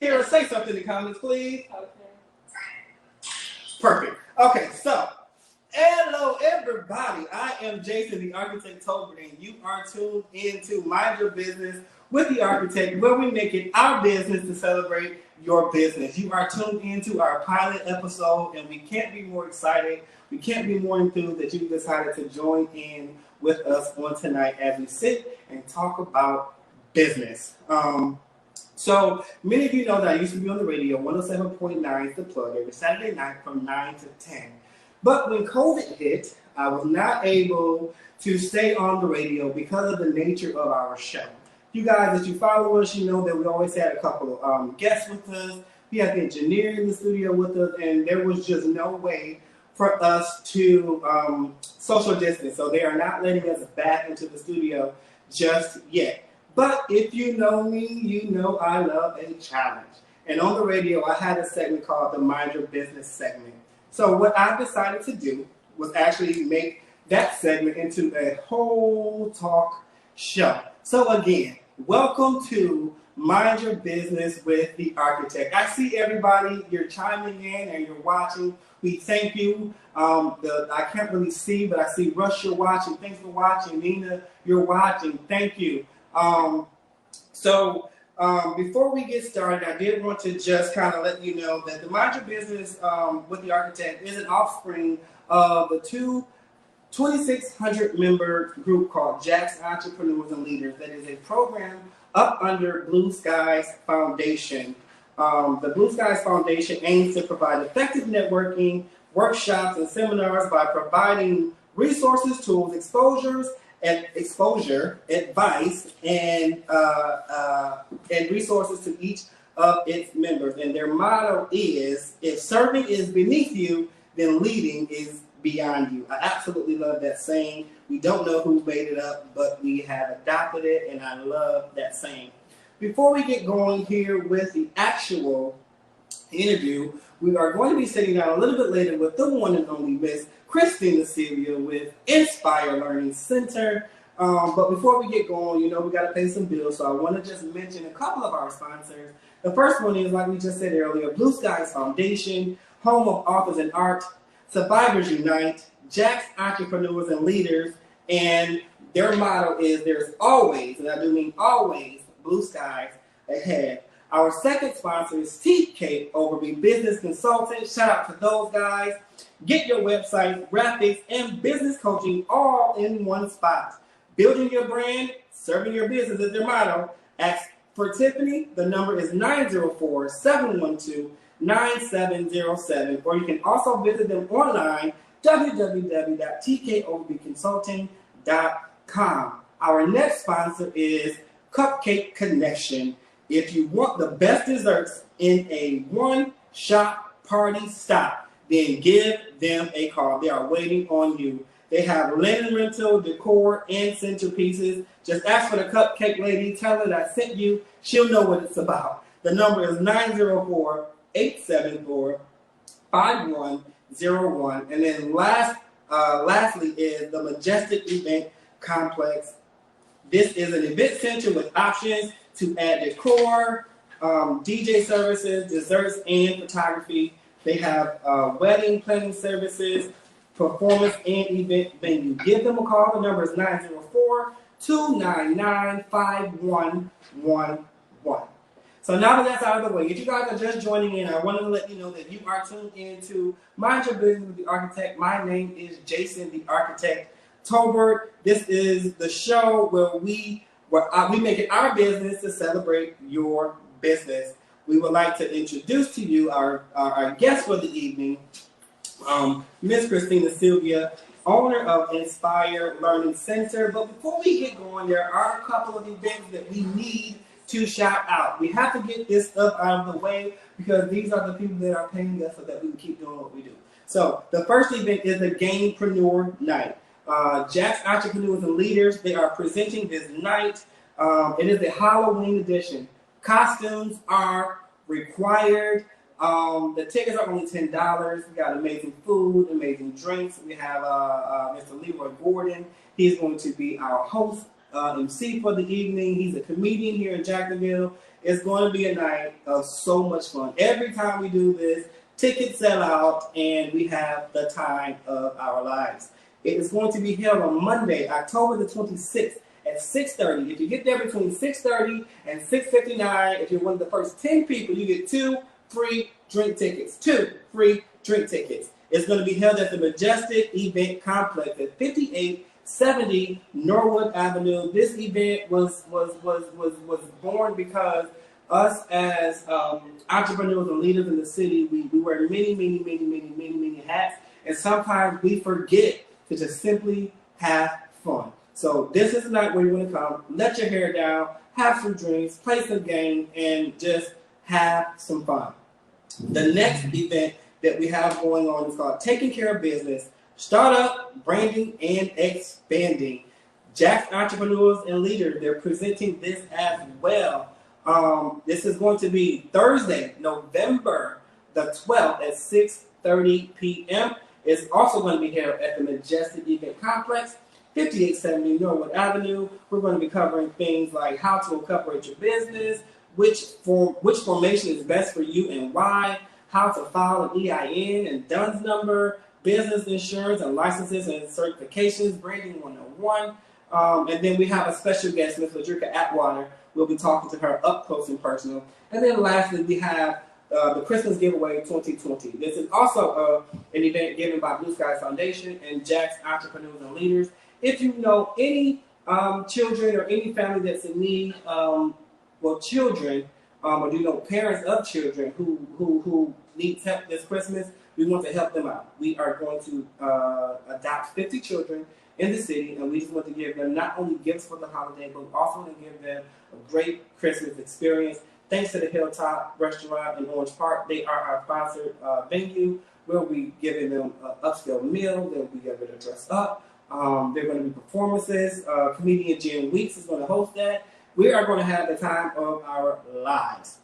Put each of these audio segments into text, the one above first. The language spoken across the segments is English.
Here, say something in the comments, please. Okay. Perfect. Okay, so hello everybody. I am Jason, the Architect Tolbert, and you are tuned into Mind Your Business with the Architect, where we make it our business to celebrate your business. You are tuned into our pilot episode, and we can't be more excited. We can't be more enthused that you decided to join in with us on tonight as we sit and talk about business. So many of you know that I used to be on the radio, 107.9 is the plug, every Saturday night from 9 to 10. But when COVID hit, I was not able to stay on the radio because of the nature of our show. You guys, as you follow us, you know that we always had a couple of guests with us. We had the engineer in the studio with us, and there was just no way for us to social distance. So they are not letting us back into the studio just yet. But if you know me, you know I love a challenge. And on the radio, I had a segment called the Mind Your Business segment. So what I decided to do was actually make that segment into a whole talk show. So again, welcome to Mind Your Business with the Architect. I see everybody, you're chiming in and you're watching. We thank you. I can't really see, but I see Rush, you're watching. Thanks for watching. Nina, you're watching. Thank you. Before we get started, I did want to just kind of let you know that the Mind Your Business with the Architect is an offspring of the 2,600 member group called Jack's Entrepreneurs and Leaders. That is a program up under Blue Skies Foundation. The Blue Skies Foundation aims to provide effective networking, workshops, and seminars by providing resources, tools, exposure, advice, and resources to each of its members. And their motto is, if serving is beneath you, then leading is beyond you. I absolutely love that saying. We don't know who made it up, but we have adopted it, and I love that saying. Before we get going here with the actual interview, we are going to be sitting down a little bit later with the one and only Miss Christina Sylvia with Nspire Learning Center. But before we get going, we got to pay some bills. So I want to just mention a couple of our sponsors. The first one is, like we just said earlier, Blue Skies Foundation, home of authors and art, Survivors Unite, Jack's Entrepreneurs and Leaders, and their motto is there's always, and I do mean always, blue skies ahead. Our second sponsor is TK Overby Business Consultant. Shout out to those guys. Get your website, graphics, and business coaching all in one spot. Building your brand, serving your business is their motto. Ask for Tiffany. The number is 904-712-9707. Or you can also visit them online, www.tkoverbyconsulting.com. Our next sponsor is Cupcake Connection. If you want the best desserts in a one-shop party stop, then give them a call. They are waiting on you. They have linen rental, decor, and centerpieces. Just ask for the cupcake lady. Tell her that I sent you. She'll know what it's about. The number is 904-874-5101. And then lastly is the Majestic Event Complex. This is an event center with options to add decor, DJ services, desserts, and photography. They have wedding planning services, performance, and event venue. Give them a call. The number is 904-299-5111. So now that that's out of the way, if you guys are just joining in, I wanted to let you know that you are tuned into Mind Your Business with the Architect. My name is Jason, the Architect Tolbert. This is the show where we make it our business to celebrate your business. We would like to introduce to you our guest for the evening, Miss Christina Sylvia, owner of Nspire Learning Center. But before we get going, there are a couple of events that we need to shout out. We have to get this stuff out of the way because these are the people that are paying us so that we can keep doing what we do. So the first event is the Gamepreneur Night. Jack's Entrepreneurs and Leaders, they are presenting this night. It is a Halloween edition. Costumes are required. The tickets are only $10. We got amazing food, amazing drinks. We have Mr. Leroy Gordon. He's going to be our host, MC for the evening. He's a comedian here in Jacksonville. It's going to be a night of so much fun. Every time we do this, tickets sell out, and we have the time of our lives. It is going to be held on Monday, October the 26th at 6:30. If you get there between 6:30 and 6:59, if you're one of the first 10 people, you get 2 free drink tickets. 2 free drink tickets. It's going to be held at the Majestic Event Complex at 5870 Norwood Avenue. This event was born because us as entrepreneurs and leaders in the city, we wear many hats, and sometimes we forget to just simply have fun. So this is the night where you want to come, let your hair down, have some drinks, play some games, and just have some fun. The next event that we have going on is called Taking Care of Business, Startup, Branding, and Expanding. Jack's Entrepreneurs and Leaders, they're presenting this as well. This is going to be Thursday, November the 12th at 6:30 p.m. It's also going to be here at the Majestic Event Complex, 5870 Norwood Avenue. We're going to be covering things like how to incorporate your business, which formation is best for you and why, how to file an EIN and DUNS number, business insurance and licenses and certifications, branding 101. And then we have a special guest, Ms. Ladrika Atwater. We'll be talking to her up close and personal. And then lastly, we have the Christmas Giveaway 2020. This is also an event given by Blue Sky Foundation and Jack's Entrepreneurs and Leaders. If you know any children or any family that's in need, children, or you know parents of children who need help this Christmas, we want to help them out. We are going to adopt 50 children in the city, and we just want to give them not only gifts for the holiday, but also to give them a great Christmas experience. Thanks to the Hilltop Restaurant in Orange Park, they are our sponsored venue. We'll be giving them an upscale meal. They'll be able to dress up. There are going to be performances. Comedian Jen Weeks is going to host that. We are going to have the time of our lives.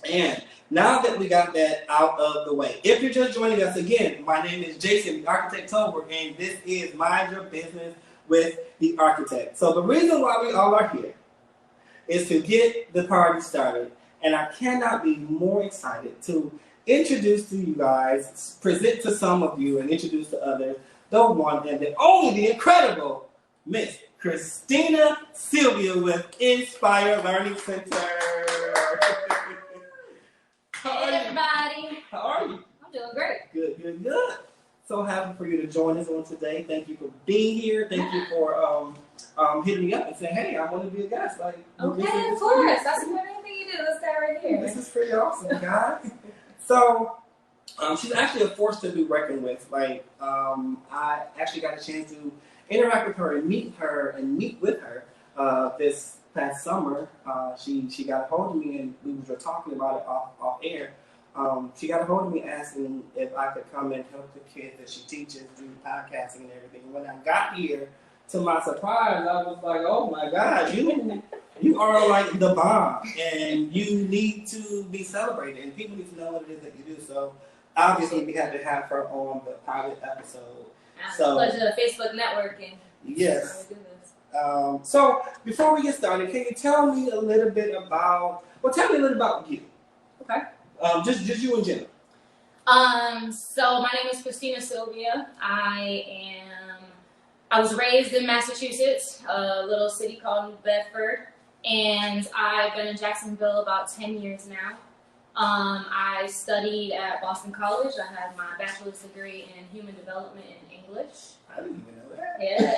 And now that we got that out of the way, if you're just joining us again, my name is Jason, the Architect Tober, and this is Mind Your Business with the Architect. So the reason why we all are here is to get the party started. And I cannot be more excited to introduce to you guys, present to some of you, and introduce to others, the one and the only, the incredible Miss Christina Sylvia with Nspire Learning Center. Hey everybody. How are you? I'm doing great. Good. So happy for you to join us on today. Thank you for being here. Thank you for hitting me up and saying, hey, I want to be a guest. Like, okay, of course. That's what anything you do. Let's start right here. This is pretty awesome, guys. So, she's actually a force to be reckoned with. Like, I actually got a chance to interact with her and meet with her this past summer. She got a hold of me and we were talking about it off air. She got a hold of me asking if I could come and help the kids that she teaches do podcasting and everything. And when I got here, to my surprise, I was like, oh my God, you are like the bomb, and you need to be celebrated, and people need to know what it is that you do. So obviously we had to have her on the pilot episode. So pleasure of Facebook networking. Yes. So before we get started, can you tell me a little bit about you? Okay. Just you in general. So my name is Christina Sylvia. I was raised in Massachusetts, a little city called New Bedford, and I've been in Jacksonville about 10 years now. I studied at Boston College. I have my bachelor's degree in human development in English. I didn't even know that. Yeah.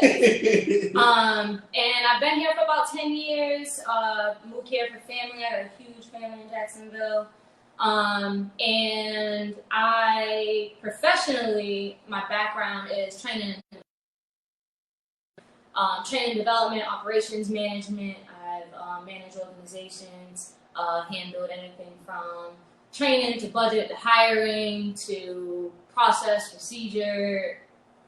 And I've been here for about 10 years. Moved here for family. I got a huge family in Jacksonville. And I professionally, my background is training development, operations management. I've managed organizations, handled anything from training to budget to hiring to process, procedure,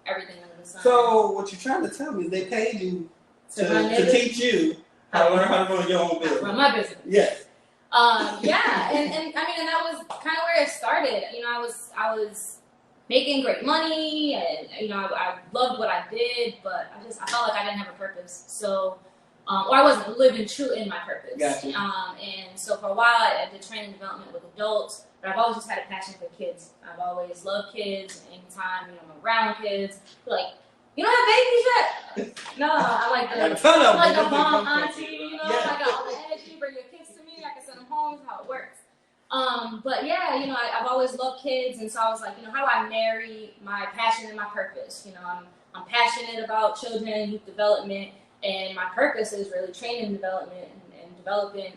everything under the sun. So what you're trying to tell me is they paid you to teach you how to learn how to run your own business. Run my business. Yes. Yeah, and I mean, and that was kind of where it started. You know, I was making great money, and you know, I loved what I did, but I felt like I didn't have a purpose. So or I wasn't living true in my purpose. Gotcha. And so for a while, I did training development with adults, but I've always just had a passion for kids. I've always loved kids. Anytime, I'm around kids, like, you don't have babies yet? No, I like the mom, auntie, Yeah. I got all the energy, bring your kids to me, I can send them home, that's how it works. But yeah, I've always loved kids, and so I was like, how do I marry my passion and my purpose? I'm passionate about children and youth development, and my purpose is really training development and developing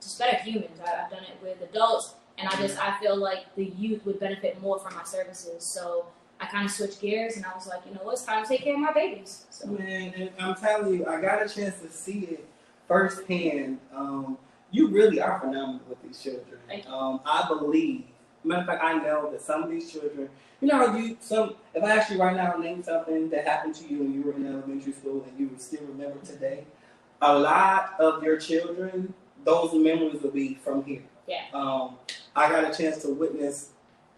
just better humans. I've done it with adults, and I feel like the youth would benefit more from my services. So I kind of switched gears, and I was like, it's time to take care of my babies. So. Man, and I'm telling you, I got a chance to see it firsthand. You really are phenomenal with these children. I believe, matter of fact, I know that some of these children, if I ask you right now, name something that happened to you when you were in elementary school and you would still remember today, a lot of your children, those memories will be from here. Yeah. I got a chance to witness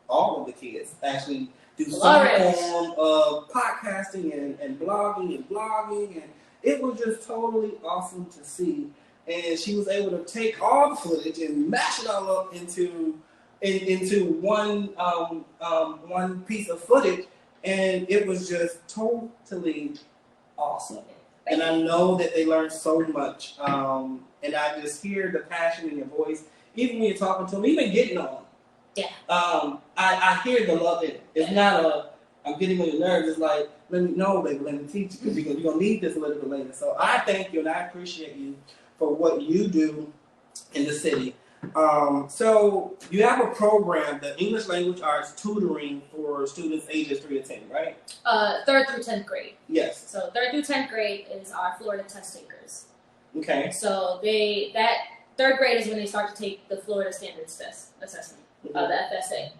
all of the kids actually do some form of podcasting and blogging, and it was just totally awesome to see. And she was able to take all the footage and mash it all up into one piece of footage, and it was just totally awesome. And I know that they learned so much, and I just hear the passion in your voice, even when you're talking to them, even getting on. Yeah. I hear the love in it. It's not I'm getting on your nerves. It's like, let me know, baby, let me teach you, because you're going to need this a little bit later. So I thank you, and I appreciate you for what you do in the city. So you have a program, the English Language Arts Tutoring for students ages 3 to 10, right? 3rd through 10th grade. Yes. So 3rd through 10th grade is our Florida test takers. Okay. So that 3rd grade is when they start to take the Florida Standards Test assessment, the FSA.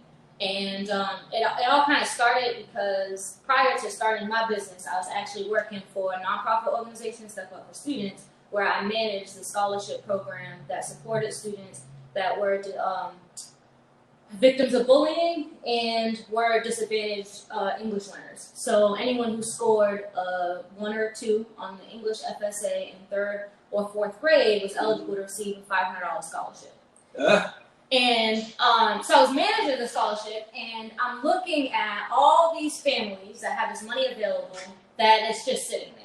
And it all kind of started because prior to starting my business, I was actually working for a nonprofit organization, Step Up for Students, where I managed the scholarship program that supported students that were victims of bullying and were disadvantaged English learners. So anyone who scored 1 or 2 on the English FSA in 3rd or 4th grade was eligible to receive a $500 scholarship. And so I was managing the scholarship, and I'm looking at all these families that have this money available that is just sitting there.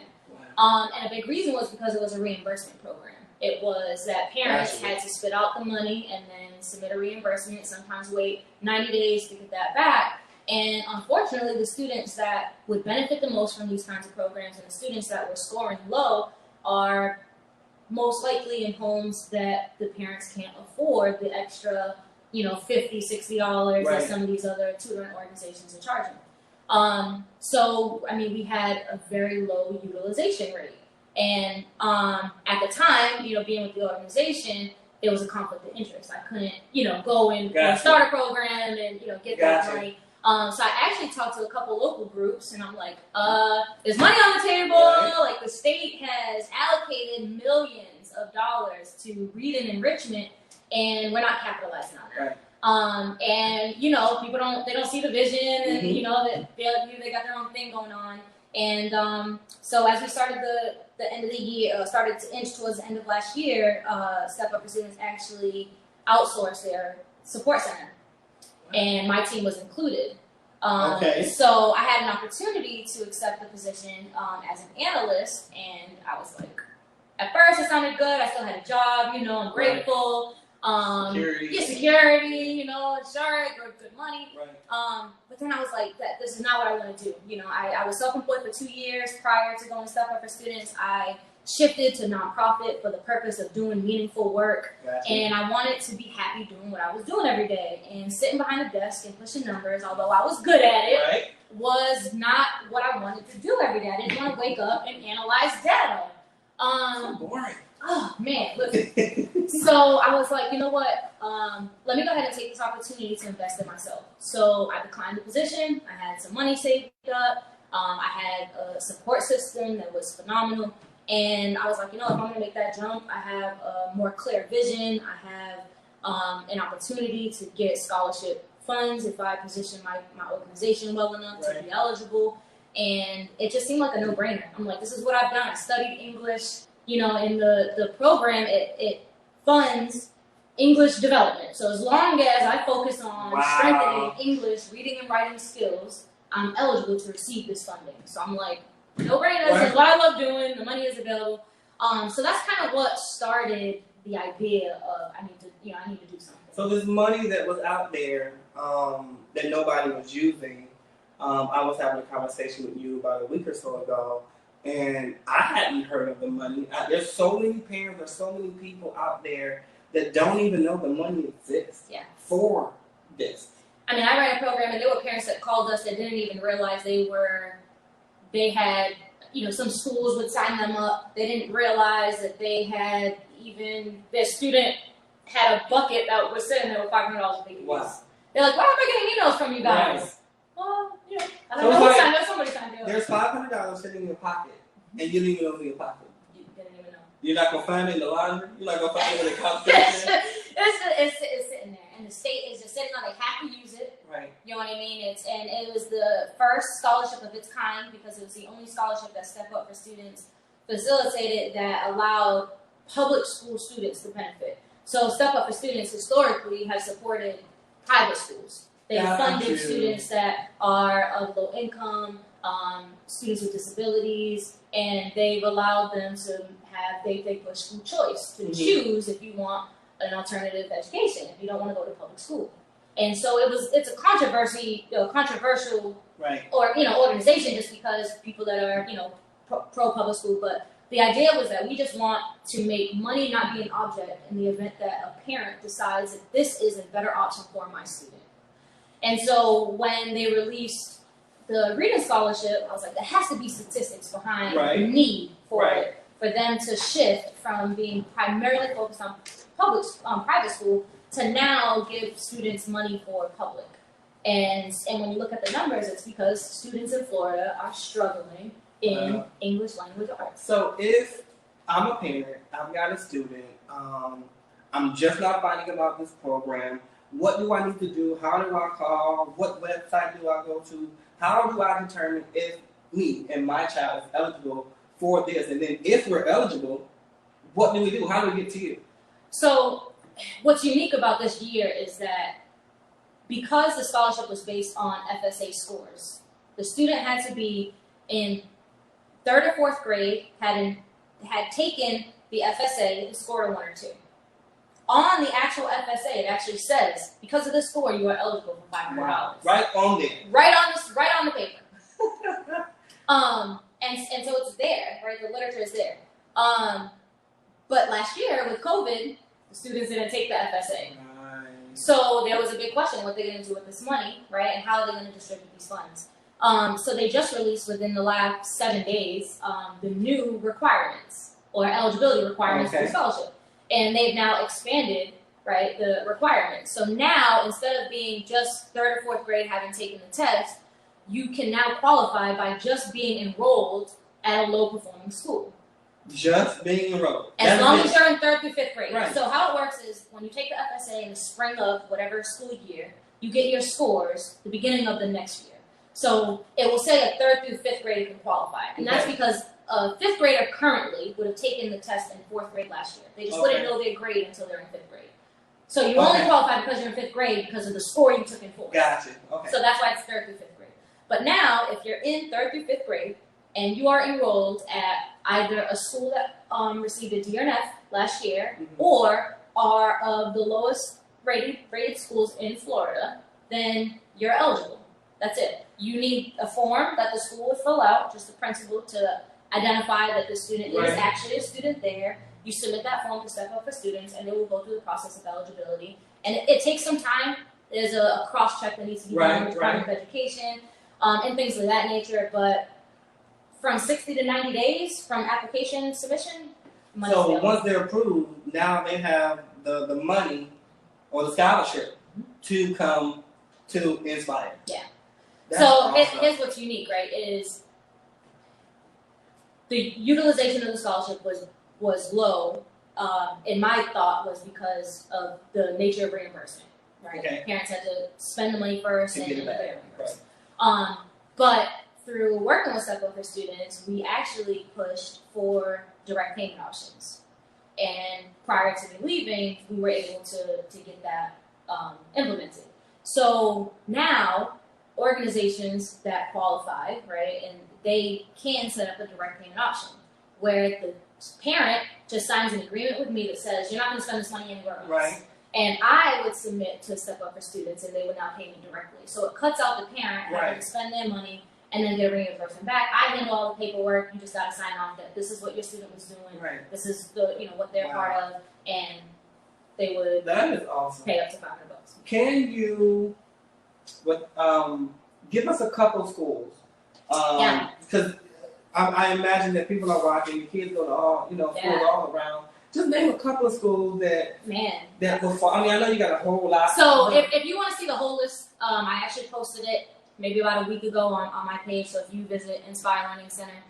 And a big reason was because it was a reimbursement program. It was that parents had to spit out the money and then submit a reimbursement, sometimes wait 90 days to get that back. And unfortunately, the students that would benefit the most from these kinds of programs and the students that were scoring low are most likely in homes that the parents can't afford the extra, $50, $60 that some of these other tutoring organizations are charging. So, we had a very low utilization rate. And at the time, being with the organization, there was a conflict of interest. I couldn't, go and start a program and, get that money. So I actually talked to a couple local groups, and I'm like, there's money on the table. Like, the state has allocated millions of dollars to reading enrichment, and we're not capitalizing on that. And people don't see the vision, and that they got their own thing going on. And so as we started the end of the year, started to inch towards the end of last year, Step Up for Students actually outsourced their support center, and my team was included. So I had an opportunity to accept the position as an analyst, and I was like, at first it sounded good. I still had a job, I'm grateful. Security, insurance, good money. But then I was like, this is not what I want to do. I was self-employed for 2 years prior to going to Step Up for Students. I shifted to nonprofit for the purpose of doing meaningful work. And I wanted to be happy doing what I was doing every day. And sitting behind the desk and pushing numbers, although I was good at it, was not what I wanted to do every day. I didn't want to wake up and analyze data. So boring. Oh, man, listen. So I was like, you know what? Let me go ahead and take this opportunity to invest in myself. So I declined the position. I had some money saved up. I had a support system that was phenomenal. And I was like, if I'm going to make that jump, I have a more clear vision. I have an opportunity to get scholarship funds if I position my organization well enough to be eligible. And it just seemed like a no-brainer. I'm like, this is what I've done. I studied English, in the program, it funds English development. So as long as I focus on strengthening English, reading and writing skills, I'm eligible to receive this funding. So I'm like, no brainer. This is what I love doing. The money is available. So that's kind of what started the idea of I need to do something. So this money that was out there that nobody was using, I was having a conversation with you about a week or so ago, and I hadn't heard of the money. There's so many parents, there's so many people out there that don't even know the money exists for this. I mean, I ran a program, and there were parents that called us that didn't even realize they had, some schools would sign them up. They didn't realize that they had their student had a bucket that was sitting there with $500 in fees. They're like, why am I getting emails from you guys? Right. Well, I don't know who signed up. Somebody signed up. There's $500 sitting in your pocket, and you didn't even know it's in your pocket. You didn't even know. You're not going to find it in the laundry? You're not going to find it in the competition? It's sitting there, and the state is just sitting on. They have to use it. Right. You know what I mean? And it was the first scholarship of its kind because it was the only scholarship that Step Up for Students facilitated that allowed public school students to benefit. So Step Up for Students historically has supported private schools. They funded students that are of low income, students with disabilities, and they've allowed them to have, they push school choice to choose if you want an alternative education, if you don't want to go to public school. And so it's a controversial organization just because people that are, pro public school, but the idea was that we just want to make money not be an object in the event that a parent decides that this is a better option for my student. And so when they released the reading scholarship, I was like, there has to be statistics behind the need for it, for them to shift from being primarily focused on private school to now give students money for public. And when you look at the numbers, it's because students in Florida are struggling in English language arts. So if I'm a parent, I've got a student, I'm just not finding about this program, what do I need to do? How do I call? What website do I go to? How do I determine if me and my child is eligible for this? And then if we're eligible, what do we do? How do we get to you? So what's unique about this year is that because the scholarship was based on FSA scores, the student had to be in 3rd or 4th grade, had taken the FSA and scored a 1 or 2. On the actual FSA, it actually says, because of this score, you are eligible for $500. Wow. Right on there. Right on the paper. And so it's there, right? The literature is there. But last year with COVID, the students didn't take the FSA. So there was a big question, what they're going to do with this money, right? And how are they going to distribute these funds? So they just released within the last 7 days the new requirements or eligibility requirements for the scholarship. And they've now expanded, right, the requirements. So now, instead of being just 3rd or 4th grade having taken the test, you can now qualify by just being enrolled at a low-performing school. Just being enrolled. As long as you're in 3rd through 5th grade. Right. So how it works is when you take the FSA in the spring of whatever school year, you get your scores the beginning of the next year. So it will say a 3rd through 5th grade can qualify. And that's because a 5th grader currently would have taken the test in 4th grade last year. They just wouldn't know their grade until they're in 5th grade. So you only qualify because you're in 5th grade because of the score you took in 4th. Gotcha. Okay. So that's why it's 3rd through 5th grade. But now, if you're in 3rd through 5th grade and you are enrolled at either a school that received a D or an F last year or are of the lowest rated schools in Florida, then you're eligible. That's it. You need a form that the school will fill out, just the principal, to identify that the student is actually a student there. You submit that form to Step Up for Students, and they will go through the process of eligibility. And it takes some time. There's a cross-check that needs to be done with the Department of Education and things of that nature. But from 60 to 90 days from application submission, money's so once they're approved, now they have the money or the scholarship to come to Nspire. Yeah. That's so awesome. Here's what's unique, right, is the utilization of the scholarship was low, in my thought was because of the nature of reimbursement, right? Okay. Parents had to spend the money first and get it back. reimbursed. But through working with Step Up for Students, we actually pushed for direct payment options. And prior to me leaving, we were able to get that implemented. So now, organizations that qualify, right, and they can set up a direct payment option where the parent just signs an agreement with me that says, you're not going to spend this money anywhere else. Right. And I would submit to Step Up for Students, and they would now pay me directly. So it cuts out the parent having to spend their money and then get a reimbursement back. I handle all the paperwork. You just got to sign off that this is what your student was doing. Right. This is the what they're part of, and they would that is awesome. pay up to $500. Can you give us a couple schools? Because I imagine that people are watching. Your kids go to all schools all around. Just name a couple of schools that will fall. I mean, I know you got a whole lot. So if you want to see the whole list, I actually posted it maybe about a week ago on my page. So if you visit Nspire Learning Center,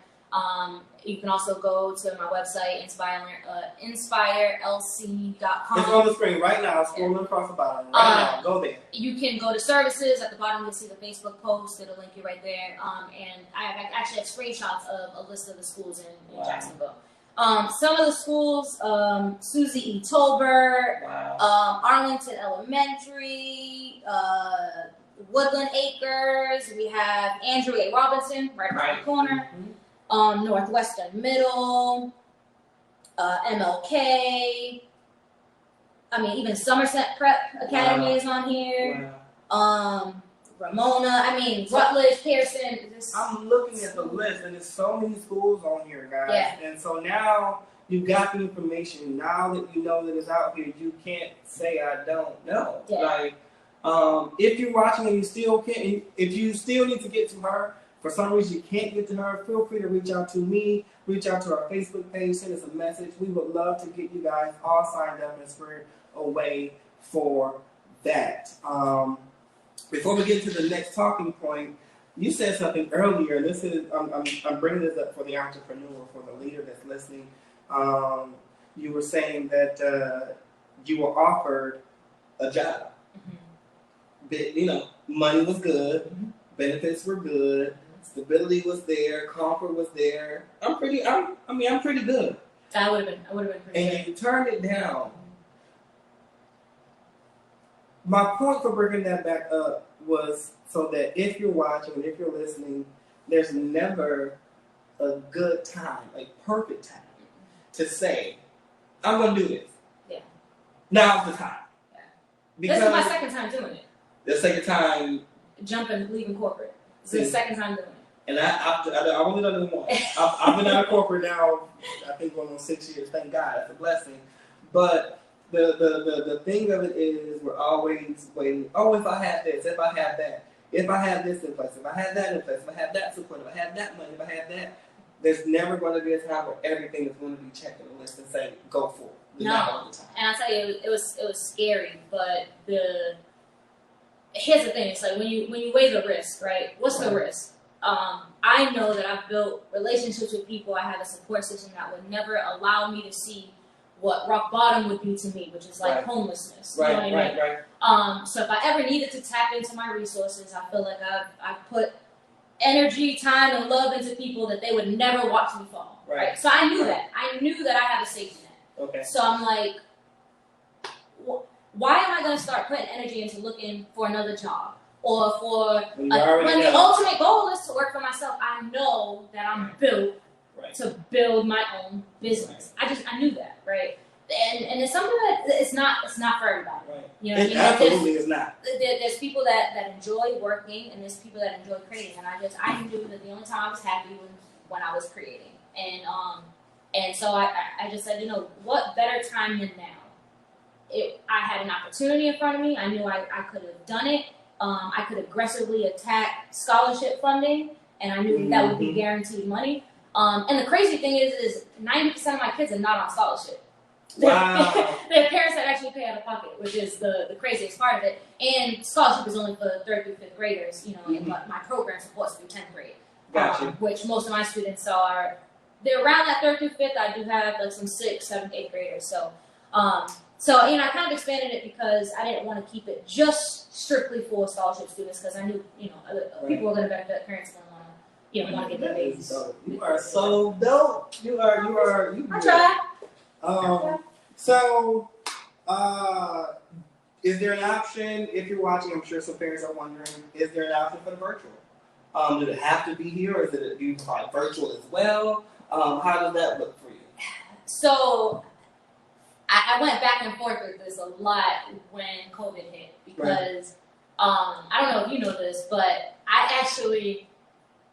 you can also go to my website, NspireLC.com. It's on the screen right now. Scrolling across the bottom. Right now. Go there. You can go to services. At the bottom, you'll see the Facebook post. It'll link you right there. And I actually have screenshots of a list of the schools in Jacksonville. Some of the schools, Susie E. Tolbert, Arlington Elementary, Woodland Acres. We have Andrew A. Robinson right around the corner. Northwestern Middle, MLK. I mean, even Somerset Prep Academy is on here. Ramona. I mean, Rutledge, Pearson. I'm looking at the list, and there's so many schools on here, guys. Yeah. And so now you got the information. Now that you know that it's out here, you can't say I don't know. Yeah. Like, if you're watching and you still can't, if you still need to get to her, for some reason you can't get to her, feel free to reach out to me, reach out to our Facebook page, send us a message. We would love to get you guys all signed up and squared away for that. Before we get to the next talking point, you said something earlier. This is I'm bringing this up for the entrepreneur, for the leader that's listening. You were saying that you were offered a job. Mm-hmm. Money was good, mm-hmm. benefits were good, stability was there, comfort was there. I'm pretty good. I would have been pretty good. And you turned it down. My point for bringing that back up was so that if you're watching and if you're listening, there's never a good time, a perfect time to say, I'm going to do this. Yeah. Now's the time. Yeah. Because this is my second time doing it. The second time. Leaving corporate. This is the second time doing it. And I've only done it once. I've been out of corporate now, I think going on 6 years. Thank God. That's a blessing. But the thing of it is we're always waiting. Oh, if I have this, if I have that, if I have this in place, if I have that in place, if I have that support, if I have that money, if I have that, there's never going to be a time where everything is going to be checked on the list and say, go for it. No. Not all the time. And I'll tell you, it was scary, but here's the thing, it's like when you weigh the risk, right? What's the risk? I know that I've built relationships with people. I have a support system that would never allow me to see what rock bottom would be to me, which is like homelessness. You know what I mean? Right. So if I ever needed to tap into my resources, I feel like I've put energy, time, and love into people that they would never watch me fall. Right. So I knew that. I knew that I had a safety net. Okay. So I'm like, why am I going to start putting energy into looking for another job? Or when the ultimate goal is to work for myself, I know that I'm built to build my own business. Right. I knew that, right? And it's something that it's not for everybody. Right. You know what I mean? Absolutely is not. There's people that enjoy working, and there's people that enjoy creating. And I knew that the only time I was happy was when I was creating. And so I just said, what better time than now? I had an opportunity in front of me. I knew I could have done it. I could aggressively attack scholarship funding, and I knew that would be guaranteed money. And the crazy thing is 90% of my kids are not on scholarship. Wow. Their parents that actually pay out of pocket, which is the craziest part of it. And scholarship is only for 3rd through 5th graders, and my program supports through 10th grade. Gotcha. Which most of my students they're around that 3rd through 5th. I do have like some 6th, 7th, 8th graders. So I kind of expanded it because I didn't want to keep it just strictly for scholarship students, because I knew, people were going to benefit, parents were going to want want to get their babies. You are so dope. You are. I try. So, is there an option, if you're watching, I'm sure some parents are wondering, is there an option for the virtual? Did it have to be here, or do you provide virtual as well? How does that look for you? So, I went back and forth with this a lot when COVID hit, because I don't know if you know this, but I actually,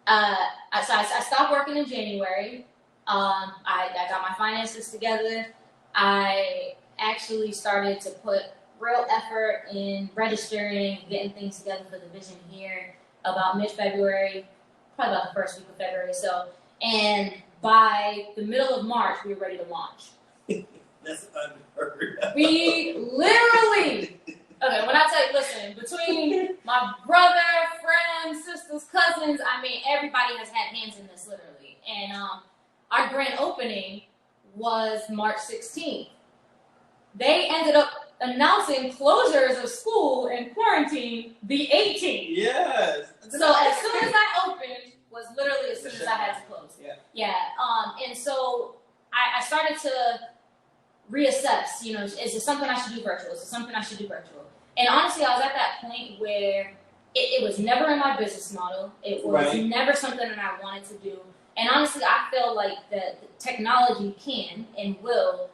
I stopped working in January. I got my finances together. I actually started to put real effort in registering, getting things together for the vision here about mid-February, probably about the first week of February. So, and by the middle of March, we were ready to launch. That's unheard of. We literally, okay, when I tell you, listen, between my brother, friends, sisters, cousins, I mean, everybody has had hands in this, literally. And our grand opening was March 16th. They ended up announcing closures of school and quarantine the 18th. Yes. So as soon as I opened, was literally as soon as I had to close. Yeah. And so I started to reassess, is it something I should do virtual? Is it something I should do virtual? And honestly, I was at that point where it was never in my business model. It was never something that I wanted to do. And honestly, I feel like that technology can and will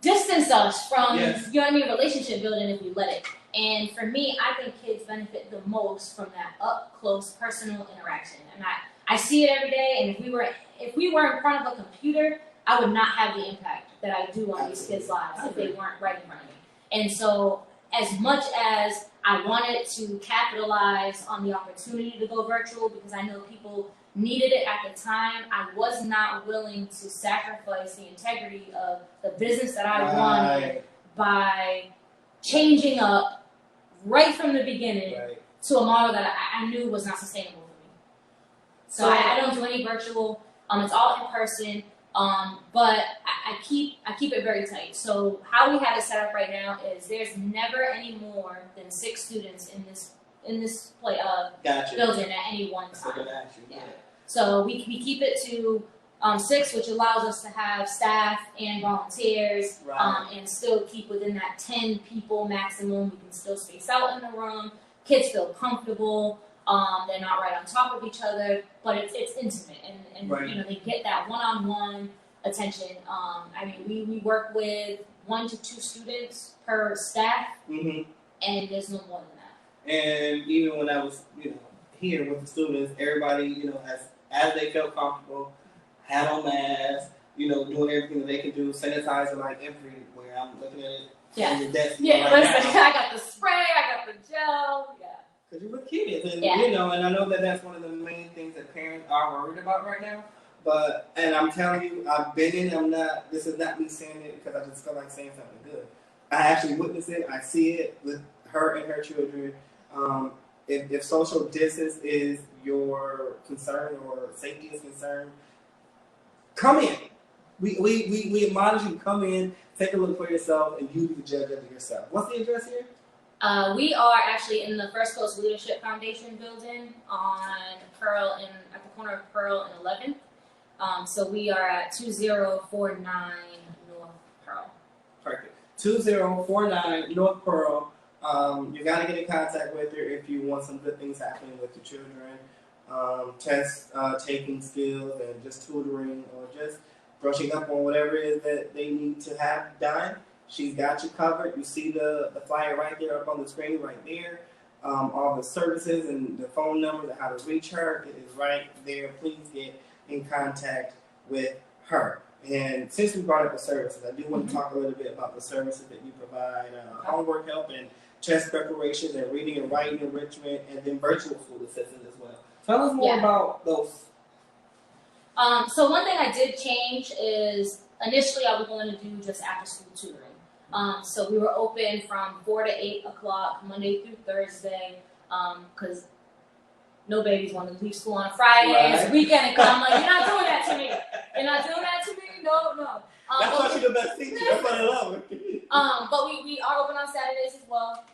distance us from, relationship building if we let it. And for me, I think kids benefit the most from that up close personal interaction. And I see it every day. And if we were in front of a computer, I would not have the impact that I do on these kids' lives if they weren't right in front of me. And so, as much as I wanted to capitalize on the opportunity to go virtual, because I know people needed it at the time, I was not willing to sacrifice the integrity of the business that I wanted by changing up right from the beginning to a model that I knew was not sustainable for me. So I don't do any virtual. It's all in person. But I keep it very tight. So how we have it set up right now is there's never any more than 6 students in this building at any one time. So we keep it to 6, which allows us to have staff and volunteers, and still keep within that 10 people maximum. We can still space out in the room. Kids feel comfortable. They're not right on top of each other, but it's intimate, and they get that one-on-one attention. I mean, we work with 1 to 2 students per staff, and there's no more than that. And even when I was, here with the students, everybody, as they felt comfortable, had on masks, doing everything that they can do, sanitizer like everywhere. I'm looking at it on the desk. I got the spray, I got the gel, Because you're with kids, and and I know that that's one of the main things that parents are worried about right now. And I'm telling you, I've been in. This is not me saying it because I just feel like saying something good. I actually witness it. I see it with her and her children. If social distance is your concern or safety is concerned, come in. We admonish you, come in, take a look for yourself, and you be the judge of it yourself. What's the address here? We are actually in the First Coast Leadership Foundation building at the corner of Pearl and 11th. So we are at 2049 North Pearl. Perfect. 2049 North Pearl. You got to get in contact with her if you want some good things happening with your children. Test taking skills and just tutoring or just brushing up on whatever it is that they need to have done. She's got you covered. You see the flyer right there up on the screen right there. All the services and the phone numbers and how to reach her, it is right there. Please get in contact with her. And since we brought up the services, I do want to talk a little bit about the services that you provide, homework help and test preparations and reading and writing enrichment, and then virtual school assistance as well. Tell us more about those. So one thing I did change is initially I was going to do just after school tutoring. So we were open from 4 to 8 o'clock Monday through Thursday, because no babies want to leave school on a Friday. It's a weekend, and I'm like, you're not doing that to me. You're not doing that to me. No. That's why you're the best teacher. That's why I love her. But we are open on Saturdays as well.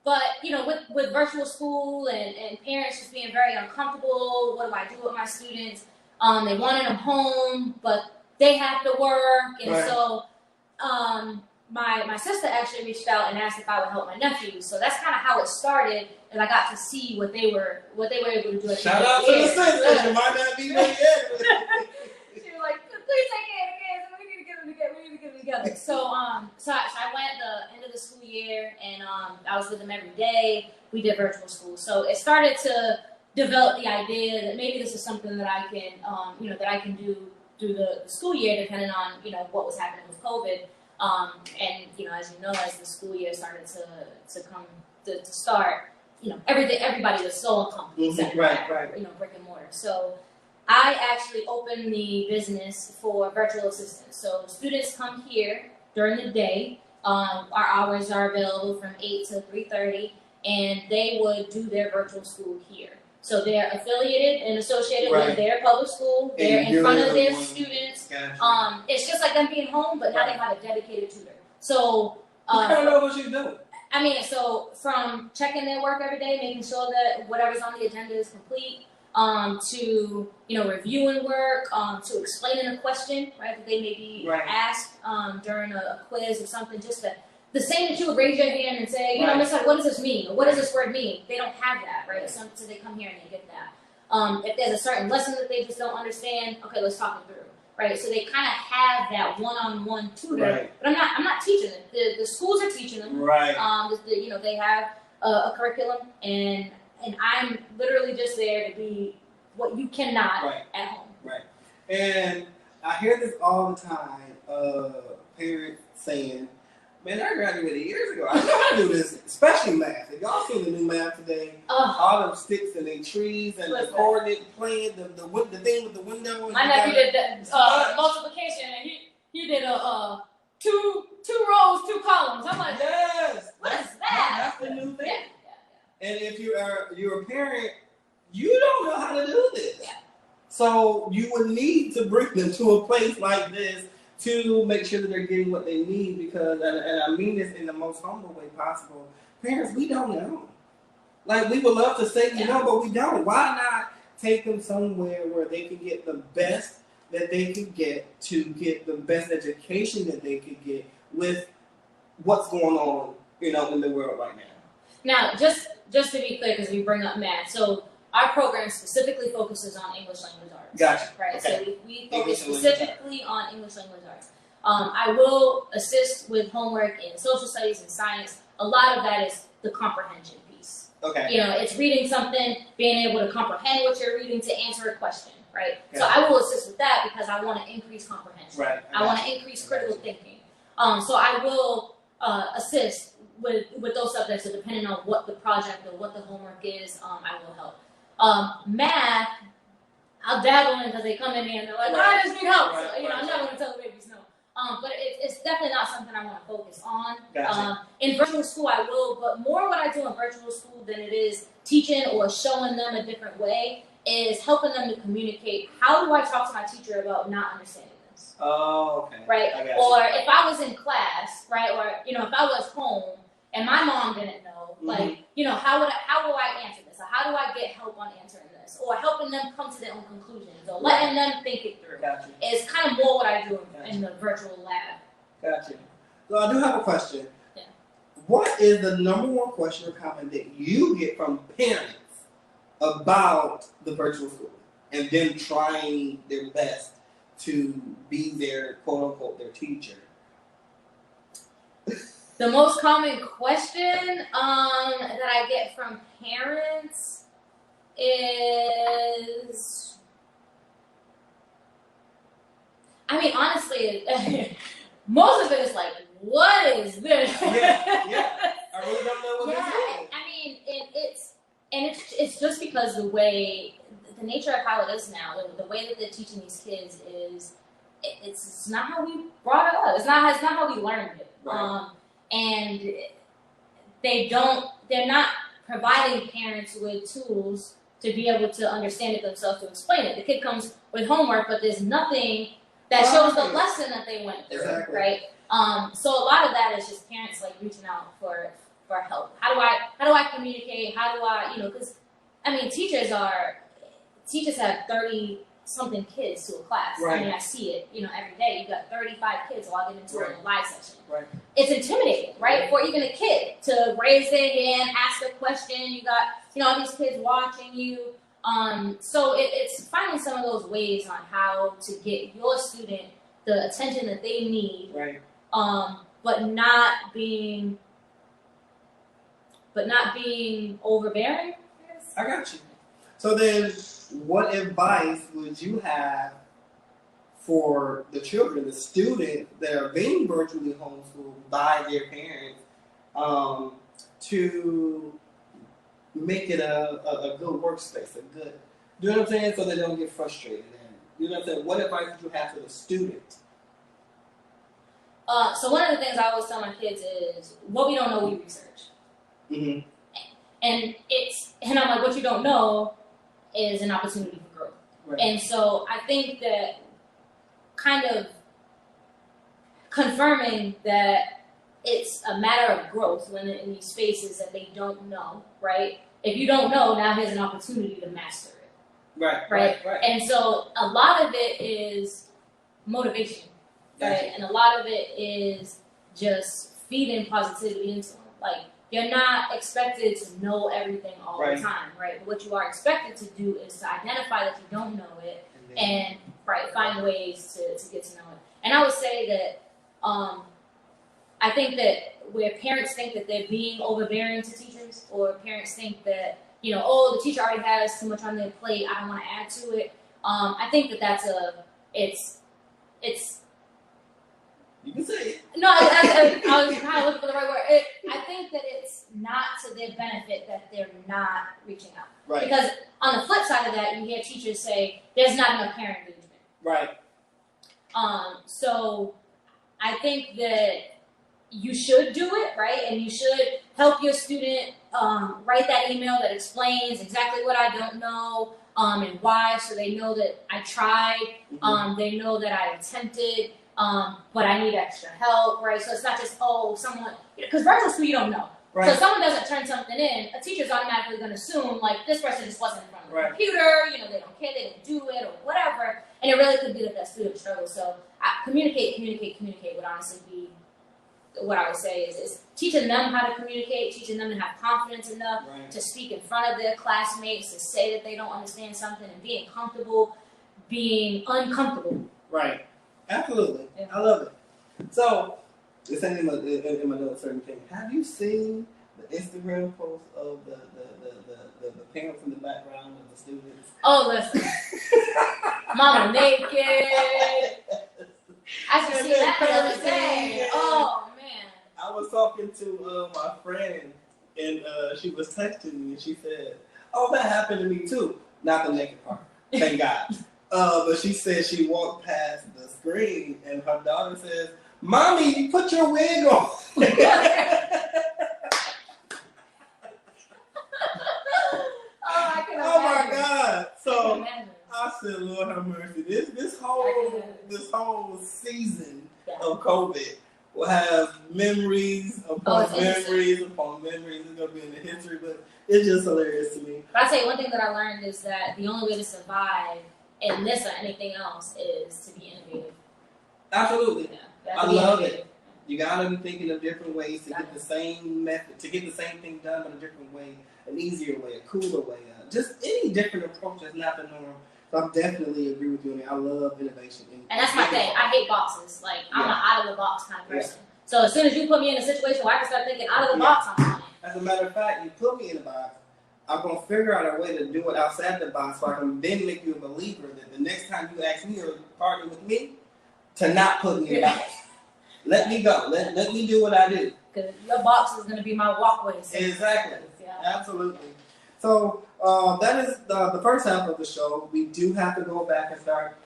but with virtual school and parents just being very uncomfortable, what do I do with my students? They wanted them home, but they have to work, and so my sister actually reached out and asked if I would help my nephews. So that's kind of how it started, and I got to see what they were able to do. Shout out to the sister. You might not be there yet. She was like, please take care of the kids. We need to get them together. We need to get them together. So I went the end of the school year, and I was with them every day. We did virtual school. So it started to develop the idea that maybe this is something that I can do through the school year, depending on what was happening with COVID. And as the school year started to come to start, everybody was so uncomfortable. Right. Brick and mortar. So I actually opened the business for virtual assistants. So students come here during the day. Our hours are available from 8 to 3:30, and they would do their virtual school here. So they're affiliated and associated with their public school. They're in front of their students. Gotcha. It's just like them being home, but now they have a dedicated tutor. So I don't know what you do. I mean, so from checking their work every day, making sure that whatever's on the agenda is complete, to reviewing work, to explaining a question, right, that they may be asked during a quiz or something, just the same that you would raise your hand and say, Miss, what does this mean? Or what does this word mean? They don't have that, right? So they come here and they get that. If there's a certain lesson that they just don't understand, okay, let's talk it through, right? So they kind of have that one-on-one tutor, but I'm not teaching them. The schools are teaching them, right? They have a curriculum, and I'm literally just there to be what you cannot at home. Right. And I hear this all the time, parents saying, man, I graduated years ago. I know how to do this, especially math. If y'all seen the new math today, all them sticks and they trees and the coordinate plane, the thing with the window. My nephew did multiplication, and he did two rows, 2 columns. I'm like, yes, what is that? That's the new thing. Yeah. And if you're a parent, you don't know how to do this. Yeah. So you would need to bring them to a place like this to make sure that they're getting what they need, because, and I mean this in the most humble way possible, parents, we don't know. Like, we would love to say we know, but we don't. Why not take them somewhere where they can get the best that they can get, to get the best education that they could get with what's going on, in the world right now? Now, just to be clear, because we bring up math, so our program specifically focuses on English language arts. Gotcha. Right, okay. So we focus specifically on English language arts. I will assist with homework in social studies and science. A lot of that is the comprehension piece. Okay. It's reading something, being able to comprehend what you're reading to answer a question, right? Gotcha. So I will assist with that because I want to increase comprehension. Right. I want to increase critical thinking. So I will assist with those subjects, so depending on what the project or what the homework is, I will help. Math, I'll dabble in because they come in here and they're like, I just need help. So, I'm not going to tell the babies no. But it's definitely not something I want to focus on. Gotcha. In virtual school, I will, but more what I do in virtual school than it is teaching or showing them a different way is helping them to communicate. How do I talk to my teacher about not understanding this? Oh, okay. Right? Or if I was in class, right, or, if I was home and my mom didn't know, like, how will I answer this? Or how do I get help on answering this? Or helping them come to their own conclusions, or letting them think it through. Gotcha. It's kind of more what I do in the virtual lab. Gotcha. So I do have a question. Yeah. What is the number one question or comment that you get from parents about the virtual school and them trying their best to be their quote-unquote their teacher? The most common question that I get from parents is, honestly, most of it is like, what is this? Yeah. I really don't know what this is. It's just because the nature of how it is now, the way that they're teaching these kids is, it's not how we brought it up. It's not how we learned it. Right. And they're not providing parents with tools to be able to understand it themselves, to explain it. The kid comes with homework, but there's nothing that shows the lesson that they went through, right? So a lot of that is just parents like reaching out for help. How do I communicate? How do I, because I mean, teachers have 30 something kids to a class. Right. I mean, I see it, every day. You got 35 kids logging into Right. a live session. Right. It's intimidating, right? For even a kid to raise their hand, ask a question. You got, all these kids watching you. So it's finding some of those ways on how to get your student the attention that they need. Right. But not being overbearing. I got you. So then, what advice would you have for the children, the students that are being virtually homeschooled by their parents, to make it a good workspace, you know what I'm saying? So they don't get frustrated. And you know what I'm saying? What advice would you have for the student? So one of the things I always tell my kids is, what we don't know, we research. Mm-hmm. And I'm like, what you don't know is an opportunity for growth. Right. And so I think that kind of confirming that it's a matter of growth when in these spaces that they don't know, right? If you don't know, now here's an opportunity to master it. Right. And so a lot of it is motivation, right? And a lot of it is just feeding positivity into them. Like, you're not expected to know everything all the time, right? But what you are expected to do is to identify that you don't know it and find ways to get to know it. And I would say that I think that where parents think that they're being overbearing to teachers, or parents think that, the teacher already has too much on their plate, I don't want to add to it. I think that it's you can say it. No, I was kind of looking for the right word. I think that it's not to their benefit that they're not reaching out. Right. Because on the flip side of that, you hear teachers say, there's not enough parent engagement. Right. So I think that you should do it, right? And you should help your student write that email that explains exactly what I don't know and why, so they know that I tried, they know that I attempted, but I need extra help, right? So it's not just, someone, because virtual school you don't know. Right. So if someone doesn't turn something in, a teacher's automatically going to assume, like, this person just wasn't in front of the computer, they don't care, they didn't do it, or whatever. And it really could be that student struggles. So communicate would honestly be what I would say is teaching them how to communicate, teaching them to have confidence enough to speak in front of their classmates, to say that they don't understand something, and being comfortable, being uncomfortable. Right. Absolutely. Yeah. I love it. So, this ain't in my notes or anything. Have you seen the Instagram post of the parents in the background of the students? Oh, listen. Mama naked. I should see that the other day. Oh, man. I was talking to my friend, and she was texting me, and she said, "Oh, that happened to me too." Not the naked part, thank God. But she said she walked past the screen, and her daughter says, "Mommy, put your wig on." Oh my God! So I said, "Lord have mercy." This whole season of COVID will have memories upon memories upon memories. It's gonna be in the history, but it's just hilarious to me. But I'll tell you one thing that I learned is that the only way to survive in this or anything else is to be innovative. Absolutely. Yeah, I love it. You gotta be thinking of different ways to get the same method, to get the same thing done in a different way, an easier way, a cooler way, just any different approach that's not the norm. So I definitely agree with you on that. I love innovation. And that's my thing. I hate boxes. Like, I'm an out-of-the-box kind of person. Yeah. So as soon as you put me in a situation where I can start thinking out of the box, I'm fine. As a matter of fact, you put me in a box, I'm going to figure out a way to do it outside the box so I can then make you a believer that the next time you ask me or partner with me, to not put me in a box. Let me go. Let me do what I do. Because your box is going to be my walkway. So exactly. Yeah. Absolutely. So that is the first half of the show. We do have to go back and start.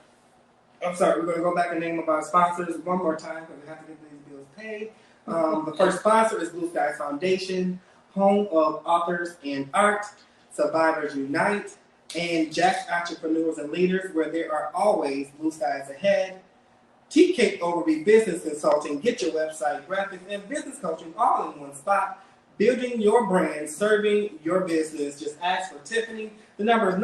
I'm sorry, we're going to go back and name of our sponsors one more time because we have to get these bills paid. The first sponsor is Blue Sky Foundation, home of authors and art, Survivors Unite, and Jack's Entrepreneurs and Leaders, where there are always blue skies ahead. TK Overby Business Consulting. Get your website, graphics, and business coaching all in one spot. building your brand, serving your business. Just ask for Tiffany. The number is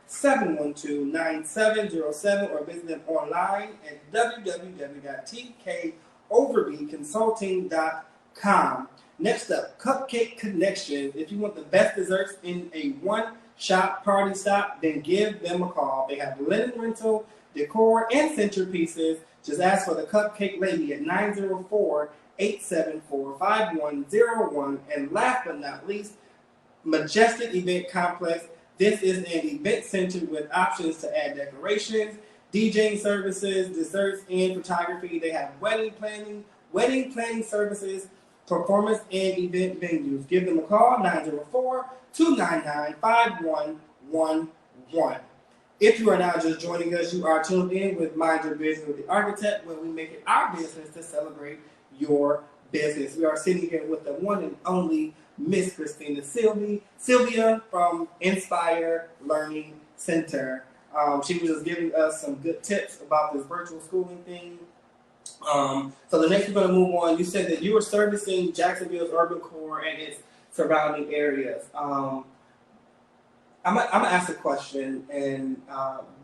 904-712-9707 or visit them online at www.tkoverbyconsulting.com. Next up, Cupcake Connections. If you want the best desserts in a one-shop party stop, then give them a call. They have linen rental, decor, and centerpieces. Just ask for the Cupcake Lady at 904-874-5101. And last but not least, Majestic Event Complex. This is an event center with options to add decorations, DJing services, desserts, and photography. They have wedding planning services, performance and event venues. Give them a call, 904-299-5111. If you are now just joining us, you are tuned in with Mind Your Business with the Architect, where we make it our business to celebrate your business. We are sitting here with the one and only Miss Christina Sylvia from Nspire Learning Center. She was just giving us some good tips about this virtual schooling thing. So the next we're going to move on. You said that you were servicing Jacksonville's urban core and its surrounding areas. I'm gonna ask a question. And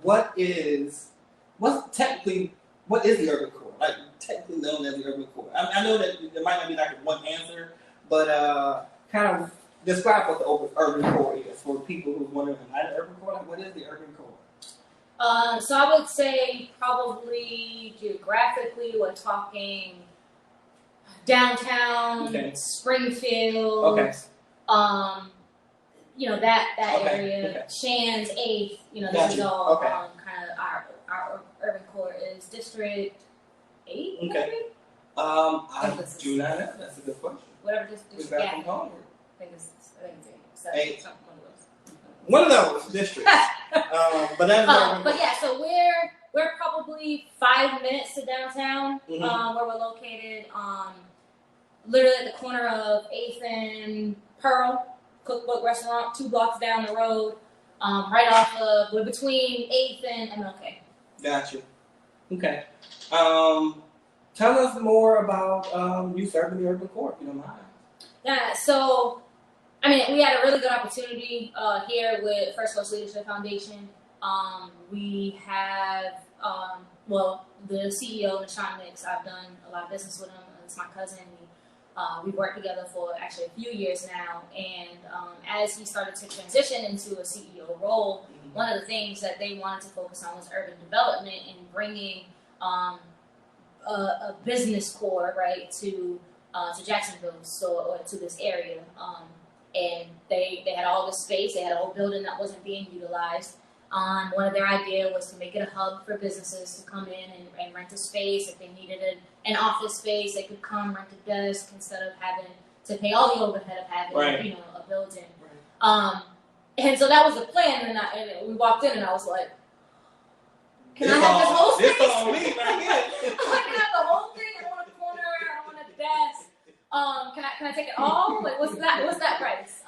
what is the urban core? Like technically known as the urban core. I know that there might not be like one answer, but kind of describe what the urban core is for people who wondering, the urban core. Like, what is the urban core? So I would say probably geographically, we're talking downtown, Okay. Springfield, Okay. That Okay. area, Okay. Shands, 8th, this Gotcha. is all Okay. kind of our urban core is District 8, Okay. maybe? I do not know. That's a good question. Whatever We're district, back yeah. from home. I think it's 8. 8. Something, One of those districts. But that's but yeah, so we're probably 5 minutes to downtown, Mhm. where we're located. Literally at the corner of 8th and Pearl Cookbook Restaurant, 2 blocks down the road. We're between 8th and MLK. Gotcha. Okay. Tell us more about you serving the urban core, if you don't mind. Yeah, so we had a really good opportunity here with First Coast Leadership Foundation. We have, the CEO, Nashawn Nix, I've done a lot of business with him. It's my cousin. We've worked together for actually a few years now. And as he started to transition into a CEO role, one of the things that they wanted to focus on was urban development and bringing a business core, right, to Jacksonville, or to this area. And they had all this space. They had a whole building that wasn't being utilized. One of their ideas was to make it a hub for businesses to come in and rent a space. If they needed an office space, they could come rent a desk instead of having to pay all the overhead of having Right. A building. Right. And so that was the plan. And we walked in, and I was like, "Can I have this whole space? This on me right here." I can have the whole thing. I don't want a corner. I don't want a desk. Can I take it all? Like, what's that price?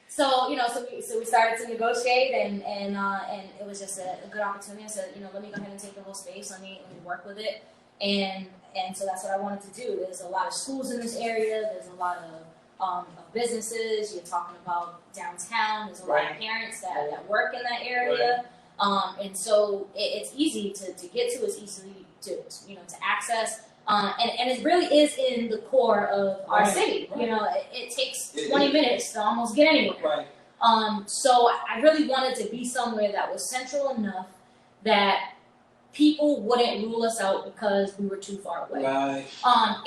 So we started to negotiate, and it was just a good opportunity. I said, let me go ahead and take the whole space. Let me work with it, and so that's what I wanted to do. There's a lot of schools in this area. There's a lot of businesses. You're talking about downtown. There's a lot of parents that work in that area, and so it's easy to get to. It's easy to access. And it really is in the core of our city. Right. It takes 20 minutes to almost get anywhere. Right. So I really wanted to be somewhere that was central enough that people wouldn't rule us out because we were too far away. Right.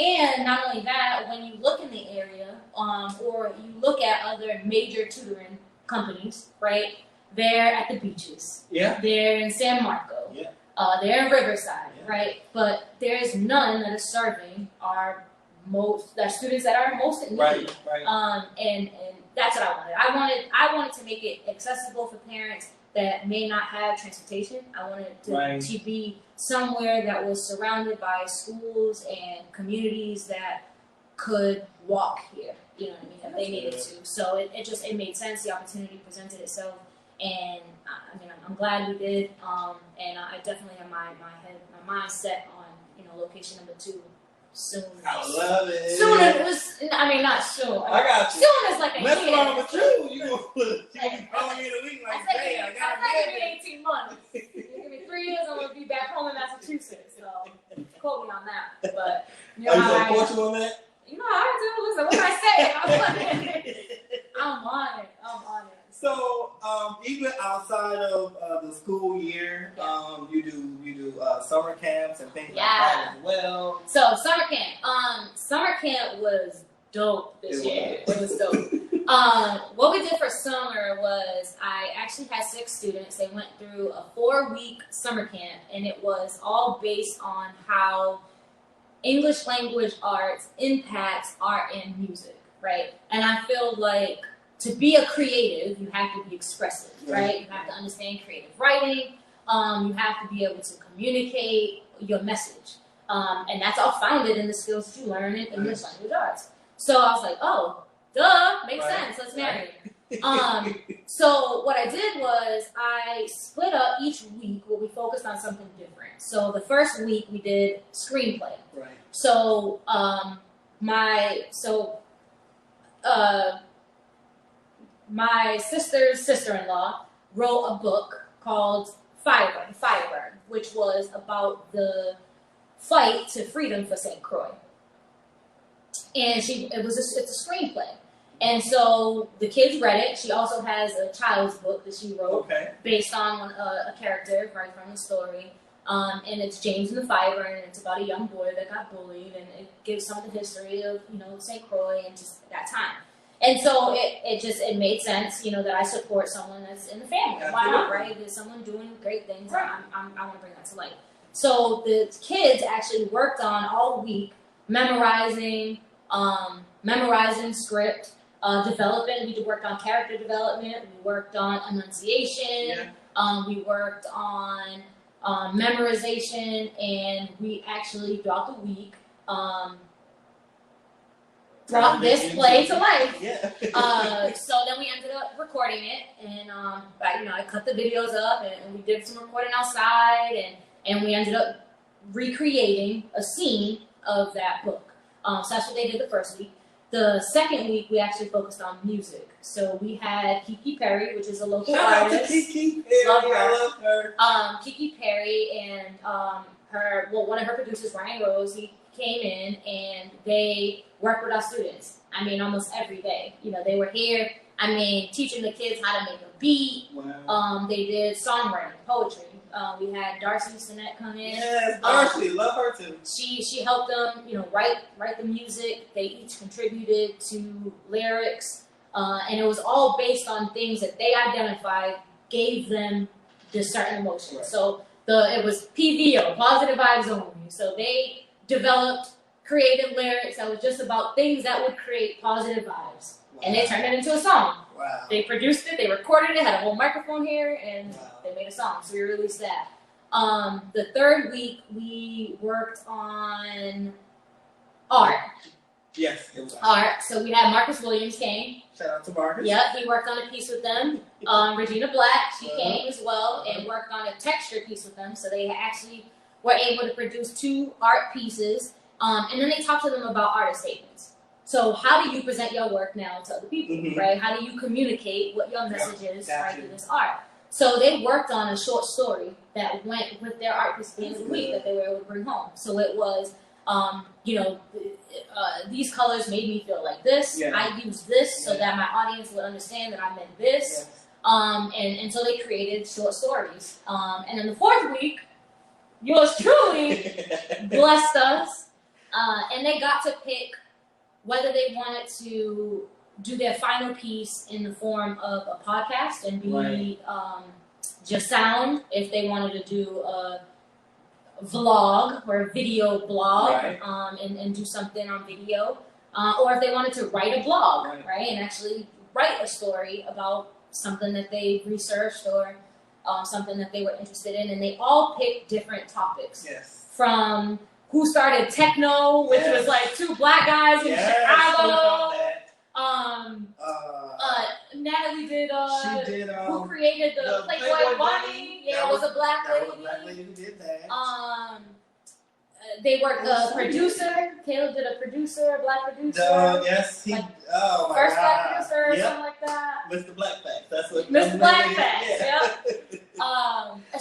And not only that, when you look in the area, or you look at other major tutoring companies, right? They're at the beaches. Yeah. They're in San Marco. Yeah. They're in Riverside, Yeah. right? But there's none that is serving our students that are most in need. Right. Right. And that's what I wanted. I wanted to make it accessible for parents that may not have transportation. I wanted to be somewhere that was surrounded by schools and communities that could walk here. You know what I mean? If they needed to. So it made sense. The opportunity presented itself. And I'm glad we did, and I definitely have my mind set on location number 2 soon. I love it. Soon is, I mean, not soon. I got you. Soon is like a Mess year. around with you gonna be calling me in a week like, hey, I got I'll take it 18 months. You give me 3 years, I'm gonna be back home in Massachusetts. So quote me on that. But you know how how I support you on that? You know how I do. Listen, what can I say? I'm on it. I'm on it. So, even outside of the school year, you do summer camps and things like that as well. So summer camp was dope this year. It was dope. What we did for summer was I actually had 6 students. They went through a 4-week summer camp, and it was all based on how English language arts impacts art and music, right? And I feel like to be a creative, you have to be expressive, right? You have to understand creative writing. You have to be able to communicate your message. And that's all founded in the skills that you learn in English language arts. So I was like, oh, duh, makes sense. Let's marry it. So what I did was I split up each week where we focused on something different. So the first week we did screenplay. Right. So my sister's sister-in-law wrote a book called Firebird, which was about the fight to freedom for St. Croix. And it's a screenplay. And so the kids read it. She also has a child's book that she wrote based on a character right from the story. And it's James and the Firebird, and it's about a young boy that got bullied, and it gives some of the history of, St. Croix and just that time. And so it made sense, that I support someone that's in the family. Why not, right? There's someone doing great things, and I want to bring that to light. So the kids actually worked on all week memorizing script, development. We worked on character development. We worked on enunciation. We worked on memorization, and we actually throughout the week brought this play to life. So then we ended up recording it, and I cut the videos up, and we did some recording outside, and we ended up recreating a scene of that book. So that's what they did the first week. The second week, we actually focused on music. So we had Kiki Perry, which is a local artist. Shout out to Kiki Perry. I love her. Kiki Perry and one of her producers, Ryan Rose, he came in and they worked with our students. I mean, almost every day. They were here. I mean, teaching the kids how to make a beat. Wow. They did songwriting, poetry. We had Darcy Sinet come in. Yes, Darcy, love her too. She helped them, write the music. They each contributed to lyrics, and it was all based on things that they identified gave them this certain emotion. Right. So it was PVO, positive vibes only. So they developed creative lyrics that was just about things that would create positive vibes, and they turned it into a song. Wow. They produced it, they recorded it, had a whole microphone here, and they made a song. So we released that. The third week, we worked on art. Yes, it was art. So we had Marcus Williams came. Shout out to Marcus. Yep, he worked on a piece with them. Regina Black, she came as well and worked on a texture piece with them. So they actually were able to produce 2 art pieces. And then they talked to them about artist statements. So how do you present your work now to other people, right? How do you communicate what your message is right through this art? So they worked on a short story that went with their art piece of the week that they were able to bring home. So it was, these colors made me feel like this. Yeah. I used this so that my audience would understand that I meant this. And so they created short stories. And then the fourth week, yours truly blessed us. And they got to pick whether they wanted to do their final piece in the form of a podcast and be just sound, if they wanted to do a vlog or a video blog and do something on video, or if they wanted to write a blog, and actually write a story about something that they researched or something that they were interested in. And they all picked different topics. From who started techno, which was like 2 black guys in Chicago. Natalie did, who created the Playboy Bunny. Yeah, it was a black lady. Black lady who did that. they worked producer. Caleb did a producer, a black producer. Yes, he. Like, oh my first God. black producer or Yep. something like that. Mr. Blackface. That's what. Mr. Blackface. Yeah. Yep.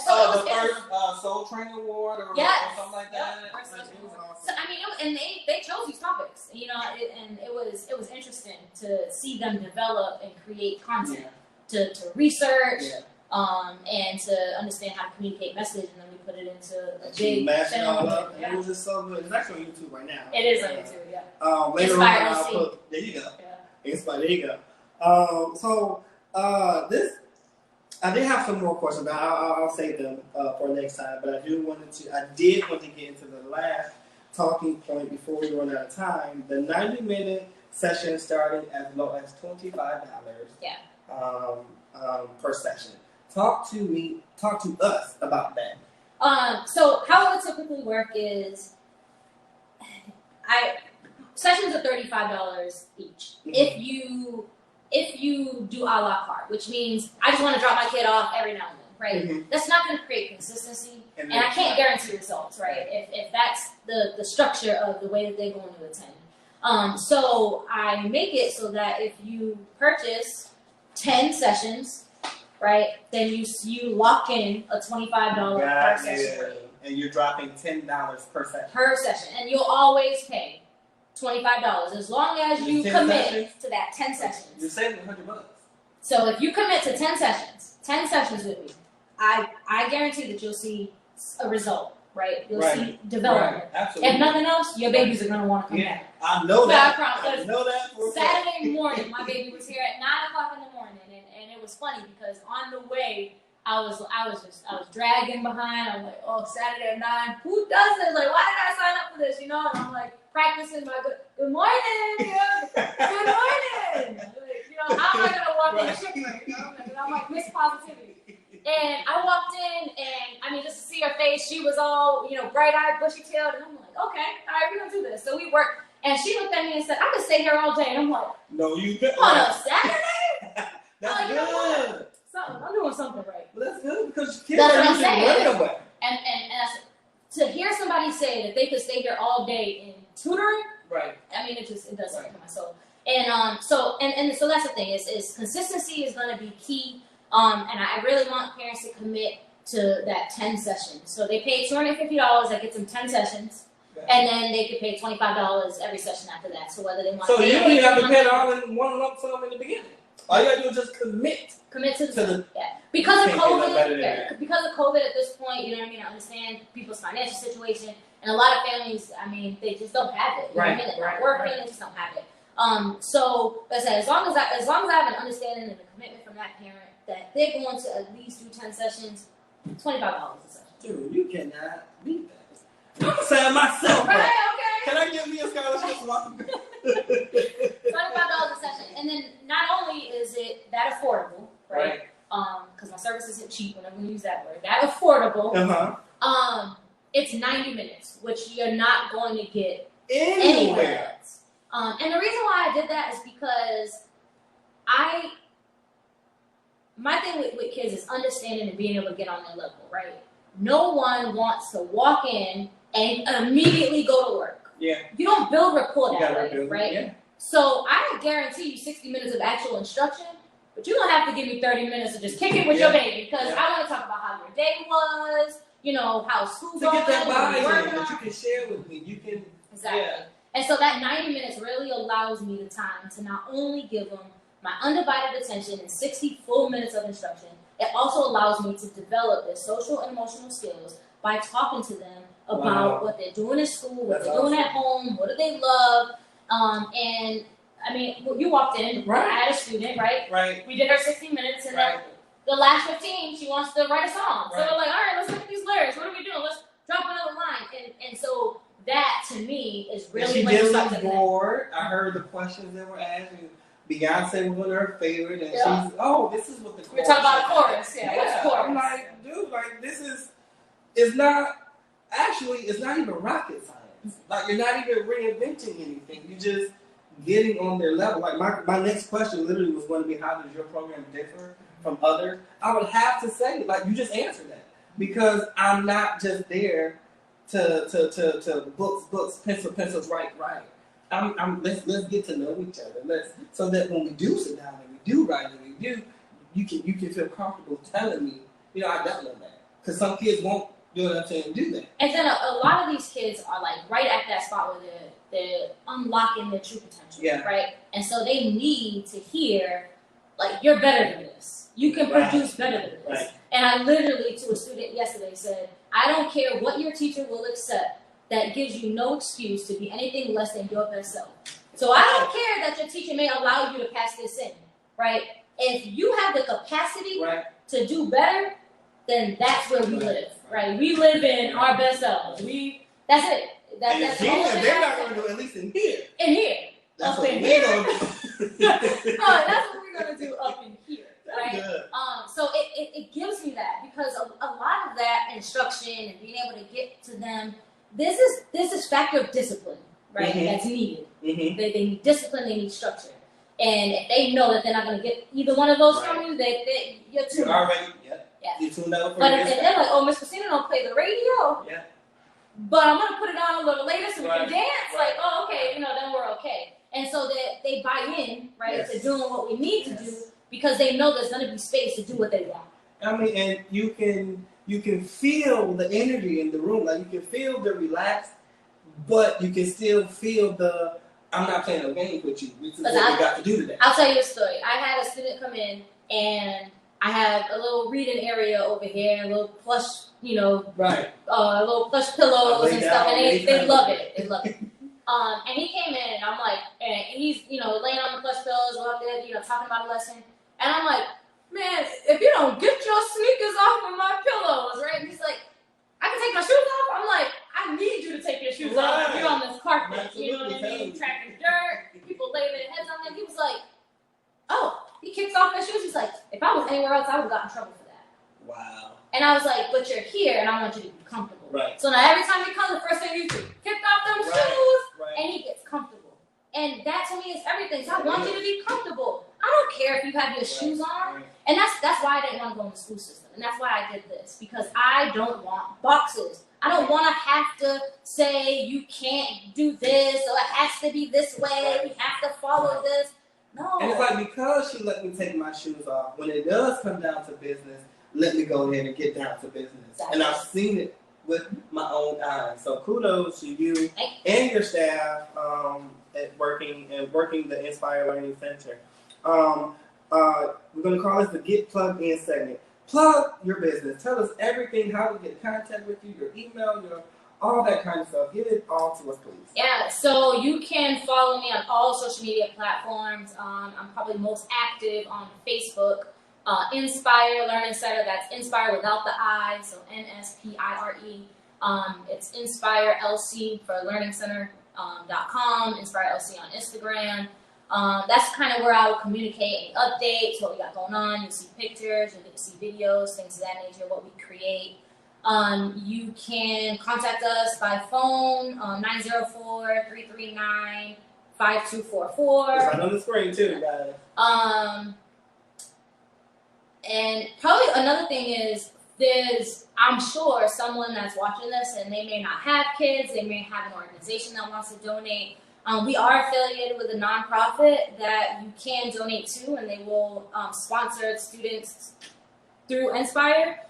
So the first Soul Train Award or something like that. Yep. It was awesome. So, I mean, and they chose these topics, you know, and it was interesting to see them develop and create content, to research, and to understand how to communicate message, and then we put it into a big film. It was just so good. It's actually on YouTube right now. It is on YouTube, yeah. Later Nspire on, I'll put. There you go. Yeah. Nspire. There you go. This. I did have some more questions, but I'll save them for next time. But I did want to get into the last talking point before we run out of time. The 90-minute session starting as low as $25. Yeah. Per session. Talk to us about that. So how it would typically work is, sessions are $35 each. Mm-hmm. If you do a la carte, which means I just want to drop my kid off every now and then, right? Mm-hmm. That's not going to create consistency, and I can't guarantee results, right? If that's the structure of the way that they're going to attend. So I make it so that if you purchase 10 sessions, right, then you lock in a $25 per session rate. And you're dropping $10 per session. Per session, and you'll always pay $25 as long as you commit to that 10 sessions. You're saving $100. So if you commit to 10 sessions with me, I guarantee that you'll see a result, right? You'll see development. Right. Absolutely. If nothing else, your babies are going to want to come back. I know that. I know that. Saturday morning, my baby was here at 9 o'clock in the morning, and it was funny because on the way, I was dragging behind. I'm like, oh, Saturday at 9, who does this? Like, why did I sign up for this? You know? And I'm like practicing my good morning, good morning. Like, you know, how am I gonna walk in the ship? You know? And I'm like Miss Positivity. And I walked in, and I mean, just to see her face, she was all, you know, bright-eyed, bushy-tailed, and I'm like, okay, all right, we're gonna do this. So we worked, and she looked at me and said, I could stay here all day. And I'm like, no, you can't. On a Saturday? That's good. I'm doing something right. Well, that's good because kids are usually running away. And to hear somebody say that they could stay here all day in tutoring, right? I mean, it does something to my soul. And so that's the thing is consistency is going to be key. And I really want parents to commit to that 10 sessions. So they pay $250. That gets them 10 sessions. Okay. And then they could pay $25 every session after that. So whether they want. So you don't have to pay it all in one lump sum in the beginning. All you gotta do is just commit. Commit to the because of COVID. Because of COVID at this point, you know what I mean. I understand people's financial situation, and a lot of families, I mean, they just don't have it. You know what I mean? They're not working, they just don't have it. So like I said, as long as I have an understanding and a commitment from that parent that they're going to at least do 10 sessions, $25 a session. Dude, you cannot beat that. I'm gonna say it myself. Right? Okay. Can I give me a scholarship? $25 a session, and then not only is it that affordable, right? Because my service isn't cheap. When I'm going to use that word, that affordable. It's 90 minutes, which you're not going to get anywhere else. And the reason why I did that is because my thing with kids is understanding and being able to get on their level, right? No one wants to walk in and immediately go to work. Yeah. You don't build rapport that way, right? Yeah. So I guarantee you 60 minutes of actual instruction, but you're going to have to give me 30 minutes of just kick it with your baby because I want to talk about how your day was, you know, how school's going. To get that buy-in that you can share with me. You can. Exactly. Yeah. And so that 90 minutes really allows me the time to not only give them my undivided attention and 60 full minutes of instruction, it also allows me to develop their social and emotional skills by talking to them about what they're doing in school, what they're doing at home, what do they love. And I mean, you walked in, I had a student, right? We did her 60 minutes, and then the last 15, she wants to write a song. So we're like, all right, let's look at these lyrics. What are we doing? Let's drop another line. And so that, to me, is really she did look bored. I heard the questions that were asked. Beyonce was one of her favorite, and she's, this is what the chorus. We're talking about a chorus, what's chorus? I'm like, dude, this is, it's not even rocket science. Like, you're not even reinventing anything. You're just getting on their level. Like, my next question literally was going to be, how does your program differ from others? I would have to say, like, you just answered that. Because I'm not just there to books, pencils, write. Let's get to know each other. So that when we do sit down and we do write and you can feel comfortable telling me, I don't know that. Because some kids won't, do that. And then a lot of these kids are like right at that spot where they're unlocking their true potential, right? And so they need to hear, like, you're better than this. You can produce better than this. Right. And I literally, to a student yesterday, said, I don't care what your teacher will accept. That gives you no excuse to be anything less than your best self. So I don't care that your teacher may allow you to pass this in, right? If you have the capacity to do better, then that's where we live, right? We live in our best selves. That's it. That's the only thing they're not going to do, at least in here. In here. That's up what in we're here. going to do. That's what we're going to do up in here, right? Good. So it gives me that, because a lot of that instruction and being able to get to them, this is factor of discipline, right? Mm-hmm. That's needed. Mm-hmm. They need discipline, they need structure. And if they know that they're not going to get either one of those from you, you're tuned out. You're tuned out. But if they're like, oh, Miss Christina don't play the radio, but I'm going to put it on a little later so we can dance, like, oh, okay, then we're okay. And so that they buy in, right, to doing what we need to do, because they know there's going to be space to do what they want. I mean, and you can feel the energy in the room. Like, you can feel the relaxed, but you can still feel the, I'm not playing no games with you. This is what we got to do today. I'll tell you a story. I had a student come in, and I have a little reading area over here, a little plush, a little plush pillows and stuff, and they love it. They love it. And he came in, and I'm like, and he's, laying on the plush pillows, up there, talking about a lesson. And I'm like, man, if you don't get your sneakers off of my pillows, right? And he's like, I can take my shoes off? I'm like, I need you to take your shoes off. You're on this carpet. Absolutely. You know what I mean? Tracking dirt. People lay their heads on them. He was like, oh, he kicks off his shoes. He's like, if I was anywhere else, I would have gotten in trouble for that. Wow. And I was like, but you're here, and I want you to be comfortable. Right. So now every time he comes, the first thing you do, kick off them shoes, and he gets comfortable. And that to me is everything. So I want you to be comfortable. I don't care if you have your shoes on. And that's why I didn't want to go in the school system. And that's why I did this. Because I don't want boxes. I don't want to have to say you can't do this, or it has to be this way, you have to follow this. No. And it's like, because she let me take my shoes off, when it does come down to business, let me go ahead and get down to business. Exactly. And I've seen it with my own eyes. So kudos to you and your staff at working the Nspire Learning Center. We're going to call this the Get Plugged In segment. Plug your business. Tell us everything, how to get in contact with you, your email, all that kind of stuff. Give it all to us, please. Yeah, so you can follow me on all social media platforms. I'm probably most active on Facebook. Nspire Learning Center, that's Nspire without the I, so Nspire. It's Nspire LC for Learning Center.com, Nspire LC on Instagram. That's kind of where I will communicate any updates, what we got going on. You'll see pictures, you'll get to see videos, things of that nature, what we create. You can contact us by phone, 904-339-5244. It's right on the screen too, guys. And probably another thing is, I'm sure someone that's watching this and they may not have kids, they may have an organization that wants to donate. We are affiliated with a nonprofit that you can donate to, and they will sponsor students through Nspire.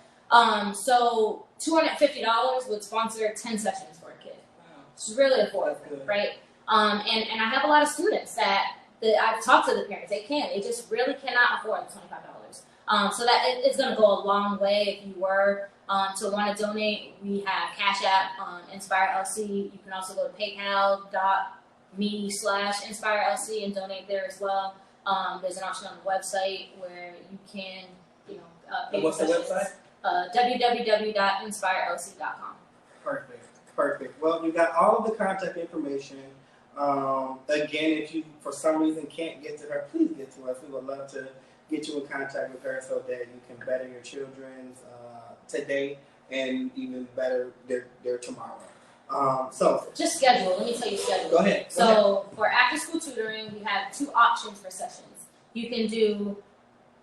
So $250 would sponsor 10 sessions for a kid. Wow. It's really affordable, right? And I have a lot of students that I've talked to the parents. They just really cannot afford the $25. So that it's going to go a long way if you were to want to donate. We have Cash App on Nspire LC. You can also go to paypal.me/InspireLC and donate there as well. There's an option on the website where you can, pay. What's the website? www.inspirelc.com. Perfect. Well, you got all of the contact information. Again, if you for some reason can't get to her, please get to us. We would love to get you in contact with her so that you can better your children's today and even better their tomorrow. So just schedule. Let me tell you schedule. Go ahead. So for after school tutoring, we have 2 options for sessions. You can do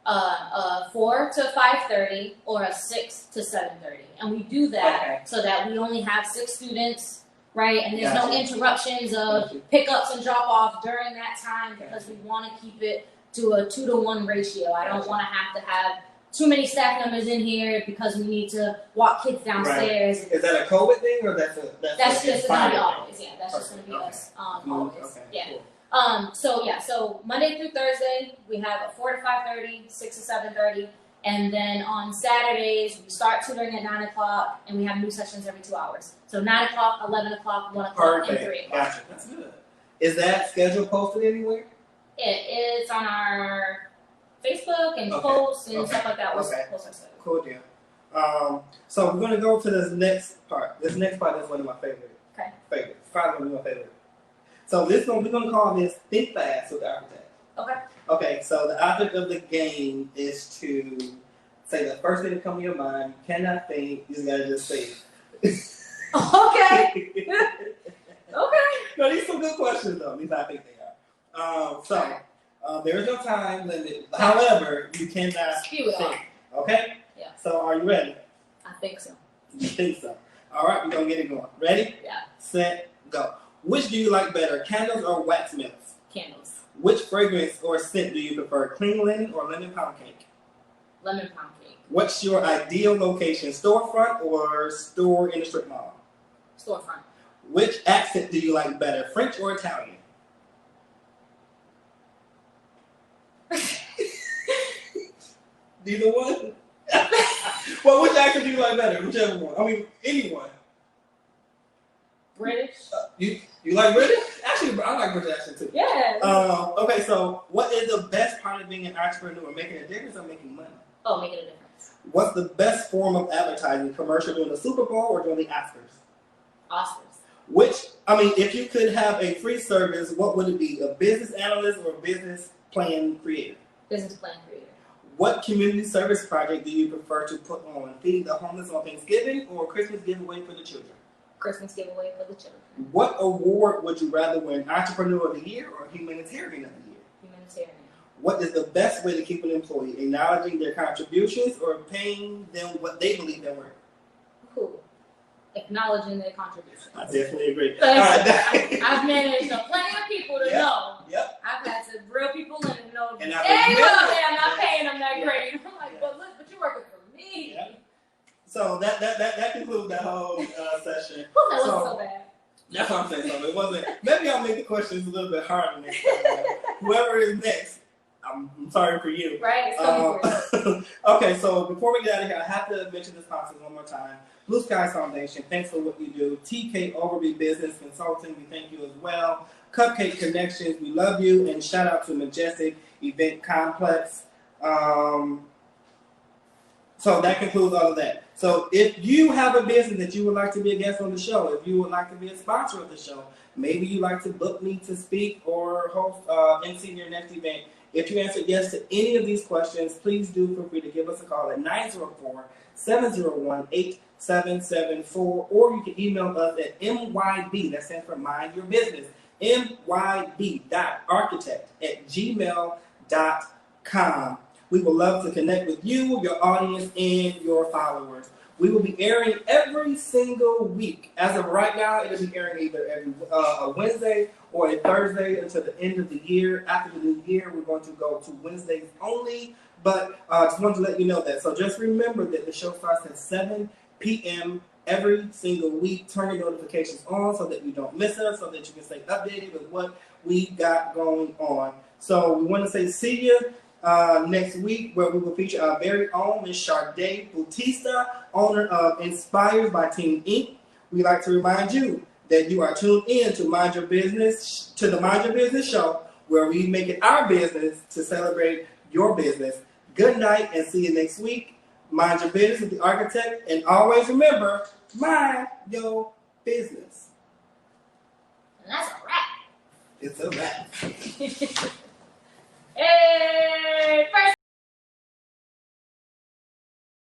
4 to 5:30 or a 6 to 7:30, and we do that so that we only have 6 students, right? And there's no interruptions of pickups and drop-off during that time because we want to keep it to a 2-to-1 ratio. I don't want to have too many staff members in here because we need to walk kids downstairs. Right. Is that a COVID thing or that's just going to be always? Yeah, that's just going to be us always. Okay. Yeah. Cool. So Monday through Thursday we have a 4 to 5:30, 6 to 7:30, and then on Saturdays we start tutoring at 9 o'clock, and we have new sessions every 2 hours. So 9 o'clock, 11 o'clock, 1 o'clock, and 3 o'clock. Gotcha. That's good. Is that schedule posted anywhere? It is on our Facebook and posts and stuff like that. Cool deal. So we're gonna go to this next part. This next part is one of my favorites. Favorites. Probably one of my favorites. So we're gonna call this Think Fast with the Architect. Okay. So the object of the game is to say the first thing that comes to your mind. You cannot think. You just gotta just say it. Okay. No, these are some good questions though. At least I think they are. There is no time limit. However, you cannot spew it all. Okay? Yeah. So are you ready? I think so. You think so? All right, we're gonna get it going. Ready? Yeah. Set, go. Which do you like better, candles or wax melts? Candles. Which fragrance or scent do you prefer, clean linen or lemon pound cake? Lemon pound cake. What's your ideal location, storefront or store in the strip mall? Storefront. Which accent do you like better, French or Italian? Neither one? Well, which accent do you like better? Whichever one. I mean, anyone. British. You like British? Actually, I like British accent too. Yeah. Okay, so what is the best part of being an entrepreneur? Making a difference or making money? Oh, making a difference. What's the best form of advertising? Commercial during the Super Bowl or during the Oscars? Oscars. If you could have a free service, what would it be? A business analyst or a business plan creator? Business plan creator. What community service project do you prefer to put on? Feeding the homeless on Thanksgiving or Christmas giveaway for the children? Christmas giveaway for the children. What award would you rather win? Entrepreneur of the Year or Humanitarian of the Year? Humanitarian. What is the best way to keep an employee? Acknowledging their contributions or paying them what they believe they're worth? Cool. Acknowledging their contributions. I definitely agree. I've managed plenty of people to know. Yep. I've had to grill people in and know. And I'm not paying them that great. I'm like, but you're working for me. Yeah. So that concludes that whole session. That wasn't so bad. That's what I'm saying. So it wasn't. Maybe I'll make the questions a little bit harder next time. Whoever is next, I'm sorry for you. Right. Okay. So before we get out of here, I have to mention the sponsors one more time. Blue Skies Foundation. Thanks for what you do. TK Overby Business Consulting. We thank you as well. Cupcake Connections. We love you. And shout out to Majestic Event Complex. So that concludes all of that. So if you have a business that you would like to be a guest on the show, if you would like to be a sponsor of the show, maybe you'd like to book me to speak or host MC your next event. If you answered yes to any of these questions, please do feel free to give us a call at 904-701-8774, or you can email us at MYB, that stands for Mind Your Business, myb.architect@gmail.com. We would love to connect with you, your audience, and your followers. We will be airing every single week. As of right now, it'll be airing either every a Wednesday or a Thursday until the end of the year. After the new year, we're going to go to Wednesdays only. But just wanted to let you know that. So just remember that the show starts at 7 p.m. every single week. Turn your notifications on so that you don't miss us, so that you can stay updated with what we got going on. So we want to say see you next week, where we will feature our very own Ms. Sade Bautista, owner of Nspire by Team Inc. We'd like to remind you that you are tuned in to the Mind Your Business show, where we make it our business to celebrate your business. Good night, and see you next week. Mind your business with the Architect, and always remember, mind your business. And that's a wrap. It's a wrap.